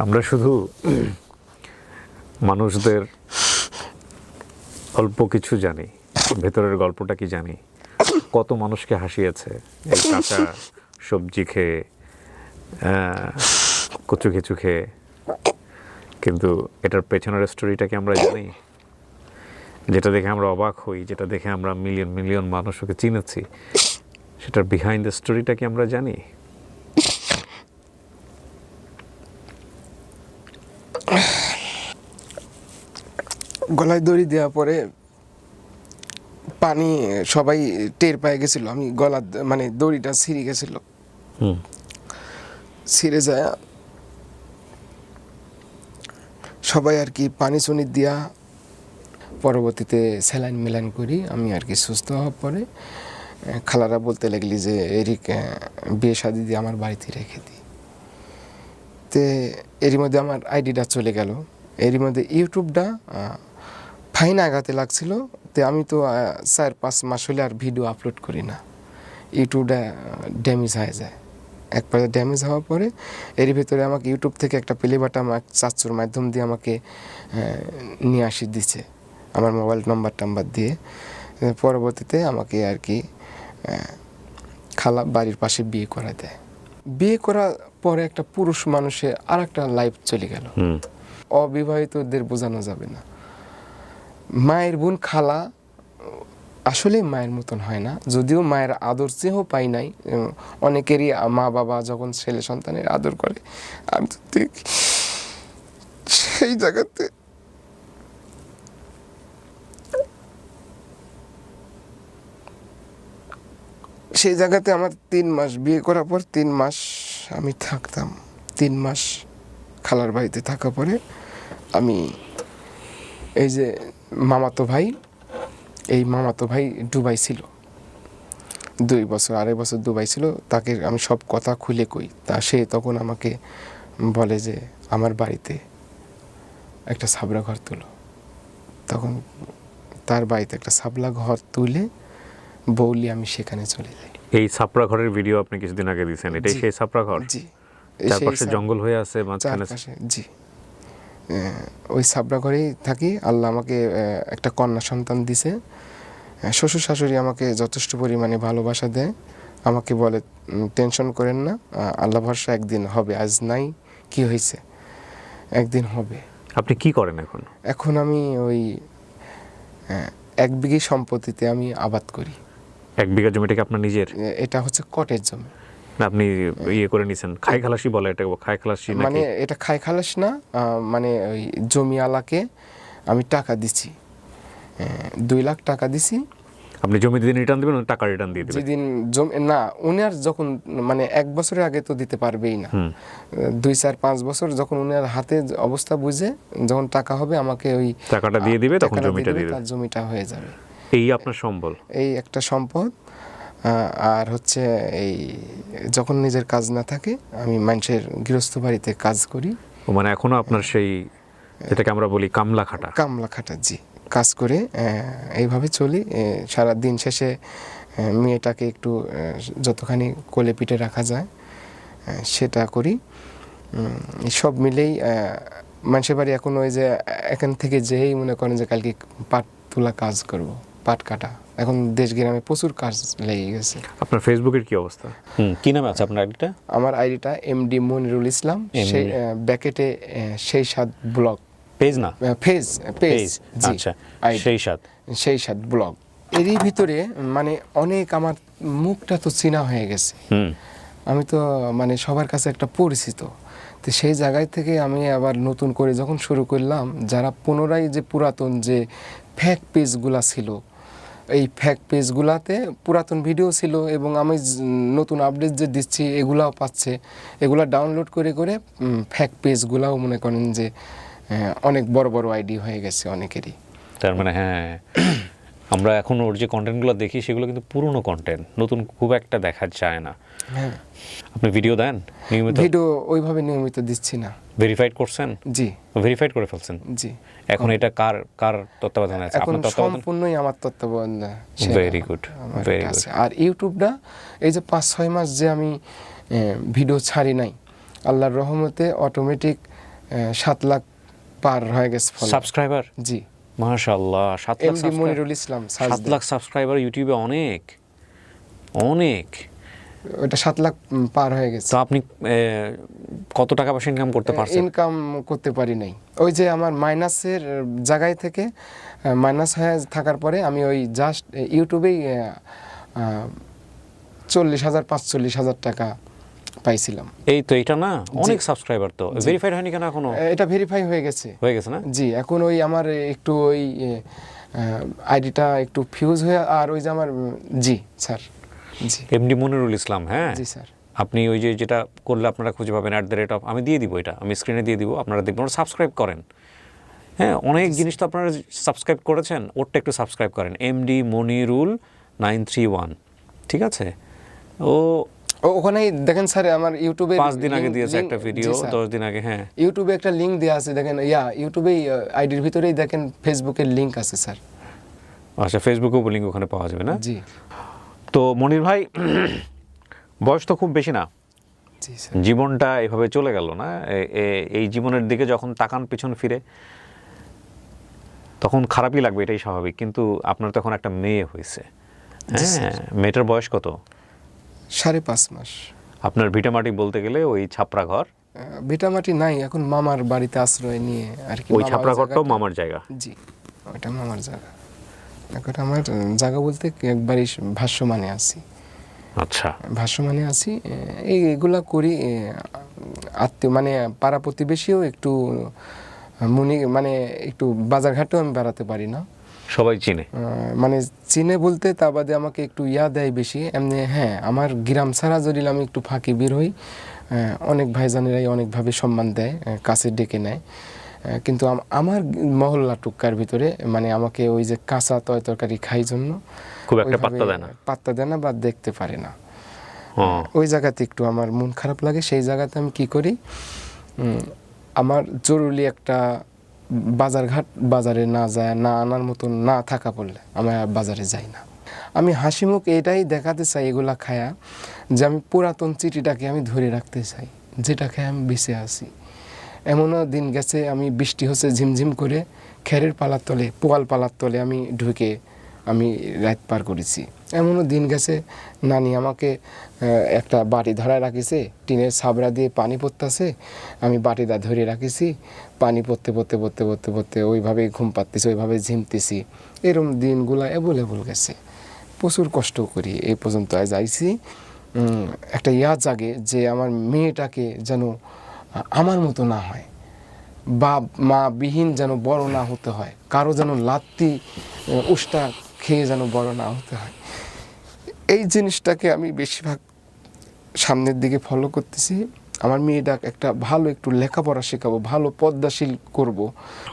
B: আমরা শুধু মানুষদের অল্প কিছু জানি, ভেতরের গল্পটা কি জানি। কত মানুষকে হাসিয়েছে এই কাঁচা সবজি খেয়ে, কচু ঘেঁচু খেয়ে, কিন্তু এটার পেছনের স্টোরিটা কি আমরা জানি? যেটা দেখে আমরা অবাক হই, যেটা দেখে আমরা মিলিয়ন মিলিয়ন মানুষকে চিনেছি, সেটার বিহাইন্ড দ্য স্টোরিটা কি আমরা জানি?
A: গলায় দড়ি দেওয়ার পরে পানি সবাই টের পেয়ে গেছিল, আমি গলা মানে দড়িটা ছিঁড়ে গেছিল। ছিঁড়ে যায় সবাই আর কি পানি চুনি দিয়া, পরবর্তীতে স্যালাইন মেলাইন করি আমি আর কি সুস্থ হওয়ার পরে খালারা বলতে লাগলি যে এরিক বিয়ে শাদি দিয়ে আমার বাড়িতে রেখে দিই। তে এরই মধ্যে আমার আইডিটা চলে গেল। এরই মধ্যে ইউটিউবটা ফাইন আগাতে লাগছিল। তো আমি তো 4-5 মাস হলে আর ভিডিও আপলোড করি না, ইউটিউবটা ড্যামেজ হয়ে যায়। একবারে ড্যামেজ হওয়ার পরে এর ভিতরে আমাকে ইউটিউব থেকে একটা প্লে বাটন আমার চাচুর মাধ্যম দিয়ে আমাকে নিয়ে আসি দিচ্ছে, আমার মোবাইল নাম্বার দিয়ে। পরবর্তীতে আমাকে আর কি খালা বাড়ির পাশে বিয়ে করা দেয়। বিয়ে করার পরে একটা পুরুষ মানুষের আর একটা লাইফ চলে গেল। অবিবাহিতদের বোঝানো যাবে না। মায়ের বোন খালা আসলে মায়ের মতন হয় না, যদিও মায়ের আদর চেয়েও পাই নাই। অনেকেরই মা বাবা যখন ছেলে সন্তানের আদর করে, আমি তো দেখি সেই জায়গাতে আমার 3 মাস বিয়ে করার পর 3 মাস আমি থাকতাম। 3 মাস খালার বাড়িতে থাকার পরে আমি এই যে মামাতো ভাই দুবাই ছিল 2 বছর, 2.5 বছর দুবাই ছিল। তাকে আমি সব কথা খুলে কই, সে তখন আমাকে বলে যে আমার বাড়িতে একটা ছাবরা ঘর তুলো। তখন তার বাড়িতে একটা ছাবলা ঘর তুলে বৌলি আমি সেখানে চলে যাই।
B: এই ছাপড়া ঘরের ভিডিও আপনি কিছুদিন আগে দিয়েছেন, এটাই সেই ছাপড়া ঘর?
A: জি,
B: চারপাশে জঙ্গল হয়ে আছে, মাঝখানে।
A: জি, ওই ছাবড়া ঘরেই থাকি। আল্লাহ আমাকে একটা কন্যা সন্তান দিছে। শ্বশুর শাশুড়ি আমাকে যথেষ্ট পরিমাণে ভালোবাসা দেয়। আমাকে বলে টেনশন করেন না, আল্লাহ ভরসা, একদিন হবে, আজ নাই কি হয়েছে, একদিন হবে।
B: আপনি কি করেন এখন?
A: এখন আমি ওই 1 বিঘি সম্পত্তিতে আমি আবাদ করি।
B: 1 বিঘা জমিটা কি আপনার নিজের?
A: এটা হচ্ছে কটের জমি।
B: না, আপনি ইয়ে করে নিছেন, খাই খালাসি বলে এটা, খাই খালাসি নাকি?
A: মানে এটা খাই খালাস না, মানে ওই জমিওয়ালাকে আমি টাকা দিছি, 2 লাখ টাকা দিছি।
B: আপনি জমি দিন রিটার্ন দিবেন, টাকা রিটার্ন দিয়ে দিবেন?
A: যেদিন জমি না, উনার যখন মানে 1 বছরের আগে তো দিতে পারবেই না, 2, 4, 5 বছর যখন উনার হাতে অবস্থা বুঝে যখন টাকা হবে আমাকে ওই
B: টাকাটা দিয়ে দিবে, তখন জমিটা দিয়ে দিবে,
A: তার জমিটা হয়ে যাবে।
B: এই আপনার সম্বল,
A: এই একটা সম্পদ। আর হচ্ছে এই যখন নিজের কাজ না থাকে আমি মানুষের গৃহস্থ বাড়িতে কাজ করি।
B: মানে এখনো আপনার সেই যেটাকে আমরা বলি কামলা খাটা,
A: জি, কাজ করে এইভাবে চলি। সারা দিন শেষে মেয়েটাকে একটু যতখানি কোলে পিঠে রাখা যায় সেটা করি। সব মিলেই মানুষের বাড়ি এখন ওই যে এখান থেকে যেই মনে করেন যে কালকে পাট তোলা কাজ করব, পাট কাটা, এখন দেশ গ্রামে প্রচুর কাজ লেগে গেছে।
B: আপনার ফেসবুকের কি অবস্থা? কি নামে আছে আপনার আইডিটা?
A: আমার আইডিটা এমডি মনিরুল ইসলাম, সেই ব্যাকেটে সেই সাত ব্লগ পেজ, না পেজ,
B: আচ্ছা, সেই সাত
A: ব্লগ। এরই ভিতরে মানে অনেক আমার মুখটা তো চেনা হয়ে গেছে, আমি তো মানে সবার কাছে একটা পরিচিত। তো সেই জায়গায় থেকে আমি আবার নতুন করে যখন শুরু করলাম, যারা পুনরায় যে পুরাতন যে ফ্যাক পেজগুলা ছিল, এই ফ্যাক পেজগুলাতে পুরাতন ভিডিও ছিল এবং আমি নতুন আপডেট যে দিচ্ছি এগুলাও পাচ্ছে, এগুলা ডাউনলোড করে করে ফ্যাক পেজগুলাও মনে করেন যে অনেক বড় বড় আইডি হয়ে গেছে অনেকেরই।
B: তার মানে হ্যাঁ, আমরা এখন ওর যে কন্টেন্টগুলো দেখি সেগুলো কিন্তু পুরনো কন্টেন্ট, নতুন খুব একটা দেখা যায় না।
A: হ্যাঁ,
B: আপনি ভিডিও দেন নিয়মিত?
A: ভিডিও ওইভাবে নিয়মিত দিচ্ছি না।
B: ভেরিফাইড করছেন?
A: জি,
B: ভেরিফাইড করে ফেলছেন?
A: জি।
B: এখন এটা কার তত্ত্বাবধানে আছে?
A: এখন সম্পূর্ণই আমার তত্ত্বাবধানে।
B: Very good, very good.
A: আর ইউটিউবটা এই যে 5-6 মাস যে আমি ভিডিও ছাড়ি নাই, আল্লাহর রহমতে অটোমেটিক 7 লাখ পার হয়ে গেছে
B: সাবস্ক্রাইবার।
A: জি,
B: মাশাআল্লাহ, 7 লাখ।
A: এমডি মনিরুল ইসলাম,
B: 7 লাখ সাবস্ক্রাইবার ইউটিউবে অনেক।
A: ওটা 7 লাখ পার হয়ে গেছে।
B: তো আপনি কত টাকা পয়সা ইনকাম করতে পারছেন?
A: ইনকাম করতে পারি নাই। ওই যে আমার মাইনাসের জায়গায় থেকে মাইনাস হয়ে থাকার পরে আমি ওই জাস্ট ইউটিউবেই 40,000-45,000 টাকা পাইছিলাম।
B: এই তো, এটা না অনেক সাবস্ক্রাইবার, তো ভেরিফাইড হয়নি কেন এখনো?
A: এটা ভেরিফাই হয়ে গেছে
B: না?
A: জি, এখন ওই আমার একটু ওই আইডিটা একটু ফিউজ হয়ে, আর ওই যে আমার জি স্যার, জি
B: এমডি মনিরুল ইসলাম। হ্যাঁ
A: জি স্যার,
B: আপনি ওই যে যেটা করলে আপনারা খুঁজে পাবেন @, আমি দিয়ে দিব, এটা আমি স্ক্রিনে দিয়ে দিব, আপনারা দেখবেন, সাবস্ক্রাইব করেন। হ্যাঁ, অনেক জিনিস তো আপনারা সাবস্ক্রাইব করেছেন, ওরটা একটু সাবস্ক্রাইব করেন, এমডি মনিরুল 931, ঠিক আছে?
A: ওখানেই দেখেন স্যার, আমার ইউটিউবে
B: 5 দিন আগে দিয়েছে একটা ভিডিও, 10 দিন আগে। হ্যাঁ,
A: ইউটিউবে একটা লিংক দেওয়া আছে, দেখেন ইউটিউবেই আইডির ভিতরেই দেখেন ফেসবুকের লিংক আছে স্যার।
B: আচ্ছা, ফেসবুকেও লিংক ওখানে পাওয়া যাবে না?
A: জি।
B: তো মনির ভাই, বয়স তো খুব বেশি না,
A: জি স্যার।
B: জীবনটা এভাবে চলে গেল না, এই জীবনের দিকে যখন তাকান পিছন ফিরে তখন খারাপই লাগবে, এটাই স্বাভাবিক। কিন্তু আপনার তখন একটা মেয়ে হয়েছে, হ্যাঁ, মেয়েটার বয়স কত?
A: 5.5 মাস।
B: আপনার ভিটামাটি বলতে গেলে ওই ছাপড়া ঘর?
A: ভিটামাটি নাই, এখন মামার বাড়িতে আশ্রয় নিয়ে আর কি।
B: ওই ছাপড়া ঘরটাও মামার জায়গা?
A: জি, ওটা মামার জায়গা। এখন আমার জায়গা বলতে একবারই ভাষ্যমানে আছি।
B: আচ্ছা,
A: ভাষ্যমানে আছি, এইগুলা করি। আত্মীয় মানে পাড়া প্রতিবেশীও একটু মানে একটু বাজারঘাটেও আমি বেড়াতে পারি না,
B: সবাই চিনে।
A: মানে চিনে বলতে তা বাদে আমাকে একটু দেয় বেশি এমনি। হ্যাঁ, আমার গ্রাম ছাড়া যদি আমি একটু ফাঁকি বের হই, অনেক ভাইজানেরাই অনেকভাবে সম্মান দেয়, কাছে ডেকে নেয়। কিন্তু আমার মহল্লা টুক্কার ভিতরে মানে আমাকে ওই যে কাঁচা তরকারি খাই জন্য
B: খুব একটা
A: পাত্তা দেয় না বা দেখতে পারে না। ওই জায়গাতে একটু আমার মন খারাপ লাগে। সেই জায়গাতে আমি কি করি, আমার জরুরি একটা বাজারে না যায়, না আনার মতন না থাকা পড়লে আমি বাজারে যাই না। আমি হাসি মুখ এটাই দেখাতে চাই এগুলা খায়া, যে আমি পুরাতন চিঠিটাকে আমি ধরে রাখতে চাই, যেটা খেয়ে আমি বেঁচে আছি। এমনও দিন গেছে, আমি বৃষ্টি হচ্ছে ঝিমঝিম করে, খেরের পালার তলে, পোয়াল পালার তলে আমি ঢুকে আমি রাত পার করেছি। এমনও দিন গেছে, নানি আমাকে একটা বাটি ধরায় রাখিছে, টিনের ছাবড়া দিয়ে পানি পড়তেছে, আমি বাটিটা ধরে রাখিছি, পানি পড়তে পড়তে পড়তে পড়তে পড়তে ওইভাবেই ঘুম পাচ্তেছি, ওইভাবে ঝিমতেছি। এরকম দিনগুলো অ্যাভেলেবল গেছে। প্রচুর কষ্ট করি এই পর্যন্ত আজ আইছি। একটা জাগে যে আমার মেয়েটাকে যেন আমার মতো না হয়, বাপ মা বিহীন যেন বড় না হতে হয়, কারো যেন লাত্তি উষ্টা খেয়ে যেন বড় না হতে হয়। এই জিনিসটাকে আমি বেশিরভাগ সামনের দিকে ফলো করতেছি। আমার মেয়েটা একটা ভালো একটু লেখাপড়া শেখাবো, ভালো পদ্মাশীল করব।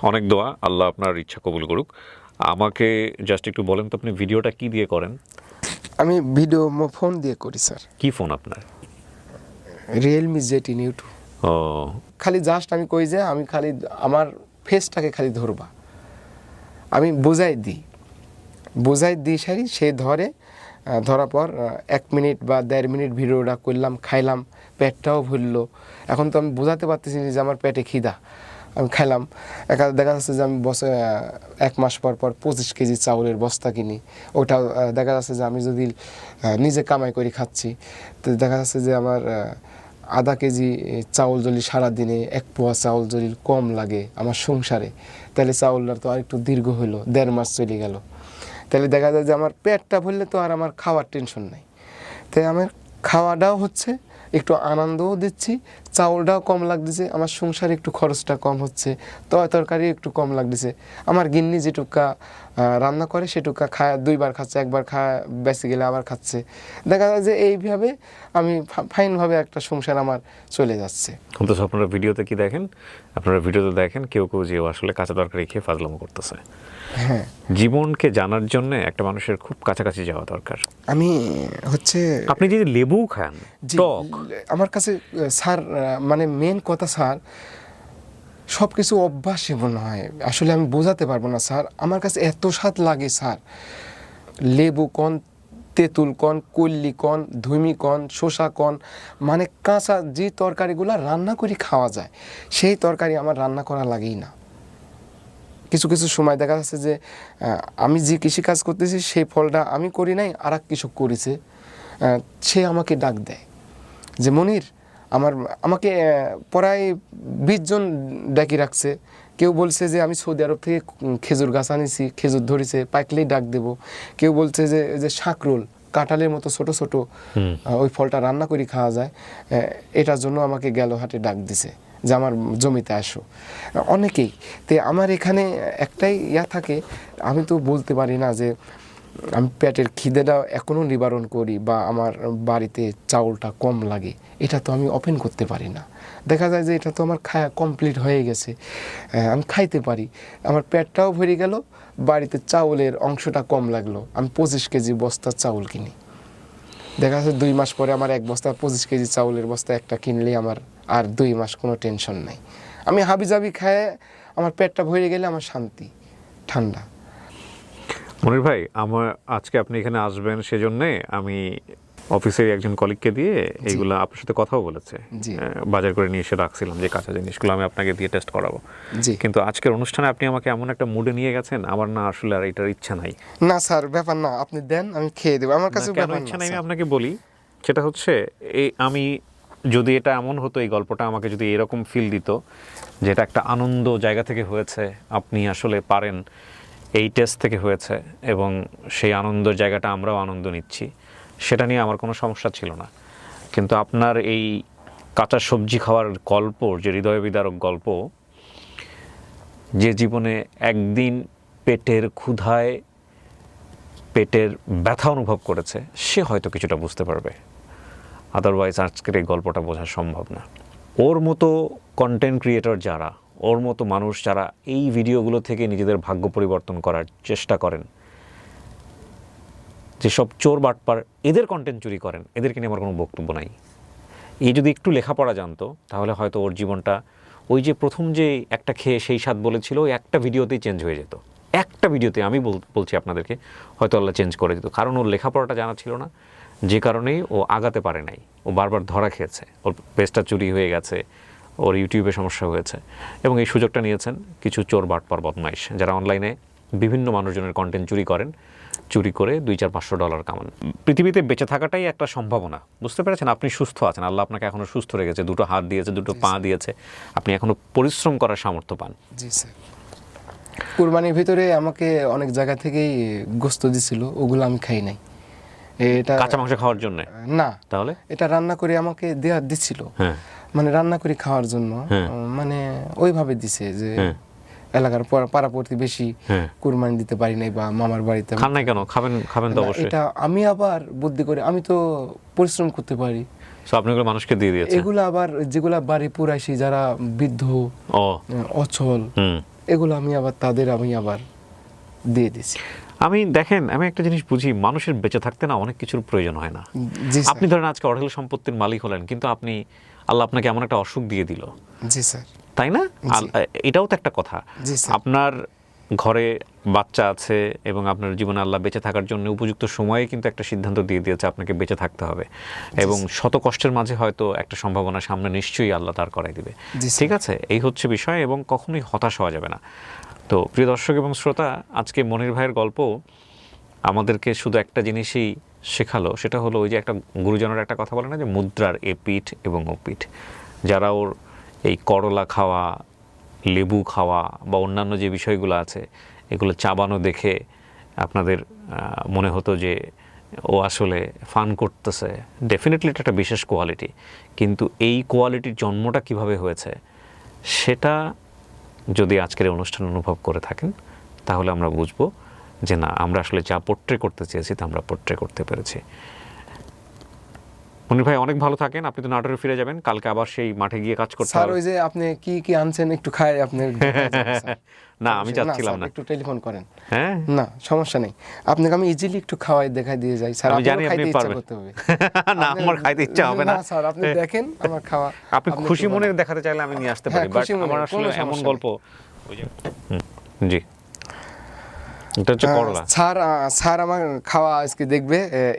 B: অনেক দোয়া, আল্লাহ আপনার ইচ্ছা কবুল করুক। আমাকে জাস্ট একটু বলেন তো, আপনি ভিডিওটা কি দিয়ে করেন?
A: আমি ভিডিও ফোন দিয়ে করি স্যার।
B: কি ফোন আপনার?
A: Realme Z10 U2।
B: ও,
A: খালি জাস্ট আমি কই যে আমি খালি আমার ফেসটাকে খালি ধরবা, আমি বোঝাই দিই সারি, সে ধরে। ধরার পর 1 মিনিট বা 1.5 মিনিট ভিডিওটা করলাম, খাইলাম, পেটটাও ভরলো। এখন তো আমি বোঝাতে পারতেছি যে আমার পেটে খিদা, আমি খাইলাম। দেখা যাচ্ছে যে আমি 1 মাস পর 25 কেজি চাউলের বস্তা কিনি। ওটাও দেখা যাচ্ছে যে আমি যদি নিজে কামাই করে খাচ্ছি, তো দেখা যাচ্ছে যে আমার আধা কেজি চাউল যদি সারাদিনে 1 পোয়া চাউল যদি কম লাগে আমার সংসারে, তাহলে চাউলটা তো আর একটু দীর্ঘ হইলো, 1.5 মাস চলে গেল। তাহলে দেখা যায় যে আমার পেটটা ভরলে তো আর আমার খাওয়ার টেনশন নাই। তাই আমার খাওয়াটাও হচ্ছে, একটু আনন্দও দিচ্ছি, চাউলটাও কম লাগতেছে, আমার সংসারে একটু খরচটা কম হচ্ছে, তরকারি একটু কম লাগতেছে। আমার গিন্নি যেটুকা রান্না করে সেটুকা খায়, 2 বার খাচ্ছে, 1 বার খায়, বেঁচে গেলে আবার খাচ্ছে। দেখা যায় যে এইভাবে আমি ফাইনভাবে একটা সংসার আমার চলে যাচ্ছে।
B: অন্তত আপনারা ভিডিওতে কি দেখেন? আপনারা ভিডিওতে দেখেন কেউ যে আসলে কাঁচা তরকারি খেয়ে ফাজলামো করতেছে।
A: হ্যাঁ,
B: জীবনকে জানার জন্য একটা মানুষের খুব কাছাকাছি যাওয়া দরকার।
A: আমি হচ্ছে,
B: আপনি যদি লেবু খান টক,
A: আমার কাছে স্যার মানে মেন কথা স্যার, সব কিছু অভ্যাসই মনে হয়, আসলে আমি বোঝাতে পারবো না স্যার। আমার কাছে এত স্বাদ লাগে স্যার, লেবু কন, তেঁতুল কন, কল্লি কন, ধুমি কন, শসা কন, মানে কাঁচা যে তরকারিগুলো রান্না করে খাওয়া যায় সেই তরকারি আমার রান্না করা লাগেই না। কিছু কিছু সময় দেখা যাচ্ছে যে আমি যে কৃষিকাজ করতেছি সেই ফলটা আমি করি নাই, আর এক কৃষক করেছে, সে আমাকে ডাক দেয় যে মনির, আমাকে প্রায় 20 জন ডাকি রাখছে। কেউ বলছে যে আমি সৌদি আরব থেকে খেজুর গাছ আনিছি, খেজুর ধরেছে, পাকলেই ডাক দেব। কেউ বলছে যে শাকরোল, কাঁঠালের মতো ছোট ছোট ওই ফলটা রান্না করে খাওয়া যায়, এটার জন্য আমাকে গেল হাটে ডাক দিছে যে আমার জমিতে আসো। অনেকেই তো আমার এখানে একটাই থাকে, আমি তো বলতে পারি না যে আমি পেটের খিদেটা এখনও নিবারণ করি বা আমার বাড়িতে চাউলটা কম লাগে, এটা তো আমি ওপেন করতে পারি না। দেখা যায় যে এটা তো আমার খাওয়া কমপ্লিট হয়ে গেছে, আমি খাইতে পারি, আমার পেটটাও ভরে গেল, বাড়িতে চাউলের অংশটা কম লাগলো, আমি 25 কেজি বস্তার চাউল কিনি। দেখা যাচ্ছে 2 মাস পরে আমার 1 বস্তা 25 কেজি চাউলের বস্তা একটা কিনলেই আমার আর 2 মাস কোনো টেনশন নাই। আমি হাবিজাবি খায় আমার পেটটা ভরে গেলে আমার শান্তি, ঠান্ডা।
B: মনির ভাই, আমার আজকে আপনি এখানে আসবেন সেজন্যে আমি অফিসের একজন কলিগকে দিয়ে এইগুলো আপনার সাথে কথাও বলেছে, বাজার করে নিয়ে এসে রাখছিলাম যে কাঁচা জিনিসগুলো আমি আপনাকে দিয়ে টেস্ট করাবো। কিন্তু আজকের অনুষ্ঠানে আপনি আমাকে এমন একটা মুডে নিয়ে গেছেন, আমার না আসলে আর এটার ইচ্ছা নাই।
A: না স্যার, ব্যাপার না, আপনি দেন, আমি খেয়ে দেবো, আমার কাছে ব্যাপার
B: ইচ্ছা নাই। আমি আপনাকে বলি, সেটা হচ্ছে আমি যদি এটা এমন হতো, এই গল্পটা আমাকে যদি এরকম ফিল দিত যে এটা একটা আনন্দ জায়গা থেকে হয়েছে, আপনি আসলে পারেন, এই টেস্ট থেকে হয়েছে এবং সেই আনন্দের জায়গাটা আমরাও আনন্দ নিচ্ছি, সেটা নিয়ে আমার কোনো সমস্যা ছিল না। কিন্তু আপনার এই কাঁচা সবজি খাওয়ার গল্প, যে হৃদয় বিদারক গল্প, যে জীবনে একদিন পেটের ক্ষুধায় পেটের ব্যথা অনুভব করেছে, সে হয়তো কিছুটা বুঝতে পারবে, আদারওয়াইজ আজকের এই গল্পটা বোঝা সম্ভব না। ওর মতো কন্টেন্ট ক্রিয়েটর যারা, ওর মতো মানুষ যারা এই ভিডিওগুলো থেকে নিজেদের ভাগ্য পরিবর্তন করার চেষ্টা করেন, যেসব চোর বাটপার এদের কন্টেন্ট চুরি করেন, এদেরকে নিয়ে আমার কোনো বক্তব্য নাই। এই যদি একটু লেখাপড়া জানতো তাহলে হয়তো ওর জীবনটা ওই যে প্রথম যে একটা খেয়ে সেই স্বাদ বলেছিল, ওই একটা ভিডিওতেই চেঞ্জ হয়ে যেত। একটা ভিডিওতে আমি বলছি আপনাদেরকে, হয়তো আল্লাহ চেঞ্জ করে দিত। কারণ ওর লেখাপড়াটা জানা ছিল না, যে কারণেই ও আগাতে পারে নাই। ও বারবার ধরা খেয়েছে, ওর পেজটা চুরি হয়ে গেছে, ওর ইউটিউবে সমস্যা হয়েছে, এবং এই সুযোগটা নিয়েছেন কিছু চোর বাটপার বদমাইশ, যারা অনলাইনে বিভিন্ন মানুষজনের কন্টেন্ট চুরি করেন, চুরি করে $200-500 কামান। পৃথিবীতে বেঁচে থাকাটাই একটা সম্ভাবনা, বুঝতে পেরেছেন? আপনি সুস্থ আছেন, আল্লাহ আপনাকে এখনও সুস্থ রেখেছে, 2 হাত দিয়েছে, 2 পা দিয়েছে, আপনি এখনও পরিশ্রম করার সামর্থ্য পান।
A: জি স্যার। কুরবানির ভিতরে আমাকে অনেক জায়গা থেকেই গোস্ত দিছিল, ওগুলো আমি খাই নাই। এটা
B: কাঁচা মাংস খাওয়ার জন্য
A: না,
B: তাহলে
A: এটা রান্না করে আমাকে দিচ্ছিল।
B: হ্যাঁ,
A: মানে রান্না করে খাওয়ার জন্য, মানে ওইভাবে দিছে যে এলাকার পাড়া প্রতিবেশী কুরবানি দিতে পারি নাই বা মামার বাড়িতে।
B: খান নাই কেন? খাবেন তো অবশ্যই।
A: এটা আমি আবার বুদ্ধি করে, আমি তো পরিশ্রম করতে পারি,
B: সো আপনি এগুলো মানুষকে দিয়ে দিয়েছেন।
A: এগুলো আবার যেগুলা বাড়ি পুরাইছি, যারা বৃদ্ধ অচল, এগুলো আমি আবার দিয়ে দিছি।
B: দেখেন, আমি একটা জিনিস বুঝি, মানুষের বেঁচে থাকতে না অনেক কিছুর প্রয়োজন হয় না। আপনি ধরেন আজকে অঢেল সম্পত্তির মালিক হলেন, কিন্তু আল্লাহ আপনাকে এমন একটা অসুখ দিয়ে দিল।
A: জি স্যার।
B: তাই না? এটাও তো একটা কথা। আপনার ঘরে বাচ্চা আছে এবং আপনার জীবনে আল্লাহ বেঁচে থাকার জন্য উপযুক্ত সময়ে কিন্তু একটা সিদ্ধান্ত দিয়ে দিয়েছে আপনাকে বেঁচে থাকতে হবে, এবং শত কষ্টের মাঝে হয়তো একটা সম্ভাবনা সামনে নিশ্চয়ই আল্লাহ তার করাই দিবে। ঠিক আছে, এই হচ্ছে বিষয়, এবং কখনোই হতাশ হওয়া যাবে না। তো প্রিয় দর্শক এবং শ্রোতা, আজকে মনির ভাইয়ের গল্প আমাদেরকে শুধু একটা জিনিসই শেখালো, সেটা হলো ওই যে একটা গুরুজনের একটা কথা বলে না, যে মুদ্রার এ পিঠ এবং ও পিঠ। যারা ওর এই করলা খাওয়া, লেবু খাওয়া বা অন্যান্য যে বিষয়গুলো আছে, এগুলো চাবানো দেখে আপনাদের মনে হতো যে ও আসলে ফান করতেছে। ডেফিনেটলি এটা একটা বিশেষ কোয়ালিটি, কিন্তু এই কোয়ালিটির জন্মটা কিভাবে হয়েছে সেটা যদি আজকের এই অনুষ্ঠান অনুভব করে থাকেন, তাহলে আমরা বুঝবো যে না, আমরা আসলে যা পোট্রে করতে চেয়েছি তা আমরা পোট্রে করতে পেরেছি। মনির ভাই, অনেক ভালো থাকেন। আপনি তো নাটোরে ফিরে যাবেন, কালকে আবার সেই মাঠে গিয়ে কাজ করতে হবে।
A: স্যার, ওই যে আপনি কি আনছেন একটু খাই আপনি।
B: না, আমি যাচ্ছিলাম না।
A: একটু টেলিফোন করেন।
B: হ্যাঁ,
A: না সমস্যা নেই, আপনাকে আমি ইজিলি একটু খাওয়াই দেখাই দিয়ে যাই। স্যার,
B: আমি জানি আপনি পারবেন। না, আমার খাইতে ইচ্ছা হবে না।
A: স্যার, আপনি দেখেন আমার খাওয়া।
B: আপনি খুশি মনে দেখাতে চাইলে আমি নিয়ে আসতে পারি, বাট আমার আসলে এমন গল্প, ওই যে জি, এটা হচ্ছে করলা।
A: স্যার আমার খাওয়া আজকে দেখবে।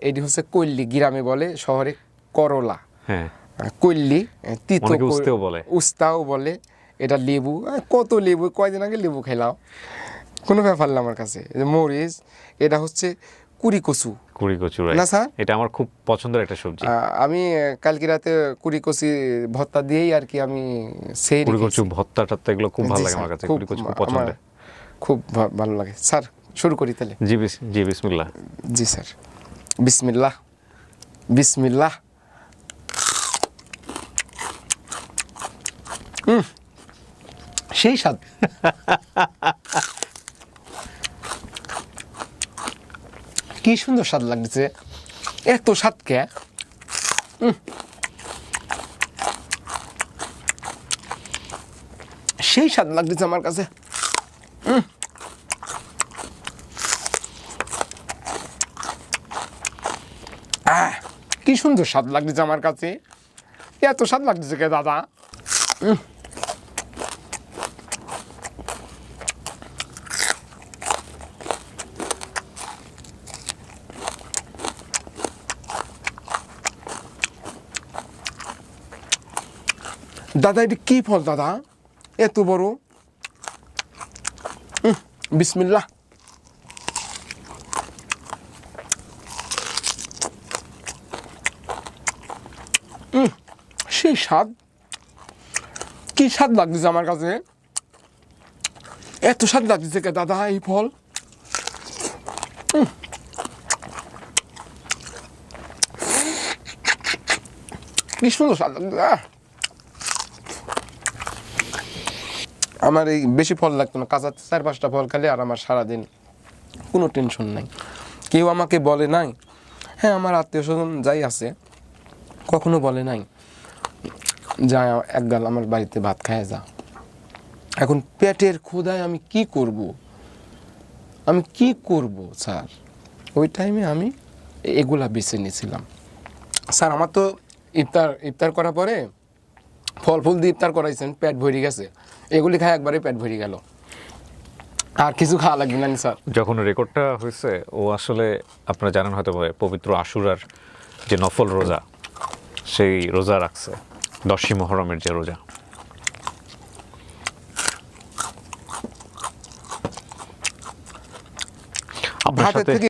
A: এটি হচ্ছে কল্লি, গ্রামে বলে, শহরে করলা।
B: হ্যাঁ,
A: কল্লি, তিতো
B: উস্তাও
A: বলে। এটা লেবু, কত লেবু, কয়দিন আগে লেবু খেলাম, কোনো ব্যাপার না আমার কাছে। মরিচ, এটা হচ্ছে কুড়ি কচু না স্যার,
B: এটা আমার খুব পছন্দের একটা সবজি।
A: আমি কালকে রাতে কুড়ি কচি ভর্তা দিয়েই আর কি আমি সেই
B: কুড়ি কচু ভর্তা এগুলো খুব ভালো লাগে আমার কাছে। কুড়ি কচু খুব পছন্দের,
A: খুব ভালো লাগে। স্যার, শুরু করি তাহলে?
B: জি বিসমিল্লাহ।
A: জি স্যার, বিসমিল্লাহ বিসমিল্লাহ। সেই স্বাদ। কি সুন্দর স্বাদ লাগছে, এত স্বাদ কে? সেই স্বাদ লাগতেছে আমার কাছে। কি সুন্দর স্বাদ লাগতেছে আমার কাছে, এত স্বাদ লাগতেছে কে দাদা? দাদা, এটা কি ফল দাদা, এত বড়? বিসমিল্লাহ। সেই স্বাদ, কি স্বাদ লাগতেছে আমার কাছে, এত স্বাদ লাগতেছে কে দাদা এই ফল? কি সুন্দর স্বাদ লাগছে। আমার এই বেশি ফল লাগতো না, কাঁচা 4-5টা ফল খেলে আর আমার সারাদিন কোনো টেনশন নাই। কেউ আমাকে বলে নাই, হ্যাঁ আমার আত্মীয় স্বজন যাই আছে কখনো বলে নাই যা এক গাল আমার বাড়িতে ভাত খায় যা। এখন পেটের ক্ষুধায় আমি কি করব স্যার? ওই টাইমে আমি এগুলা বেছে নিয়েছিলাম। স্যার আমার তো ইফতার করার পরে ফল ফুল দিয়ে ইফতার করাইছেন, পেট ভরে গেছে, এগুলি খায় একবারে পেট ভরে গেল, আর কিছু খাওয়া লাগবে না স্যার।
B: যখন রেকর্ডটা হয়েছে ও আসলে আপনারা জানেন হয়তো পবিত্র আশুরার যে নফল রোজা, সেই রোজা রাখছে, 10ই মুহররমের যে রোজা। আপনার
A: ভাতের
B: সাথে
A: থেকে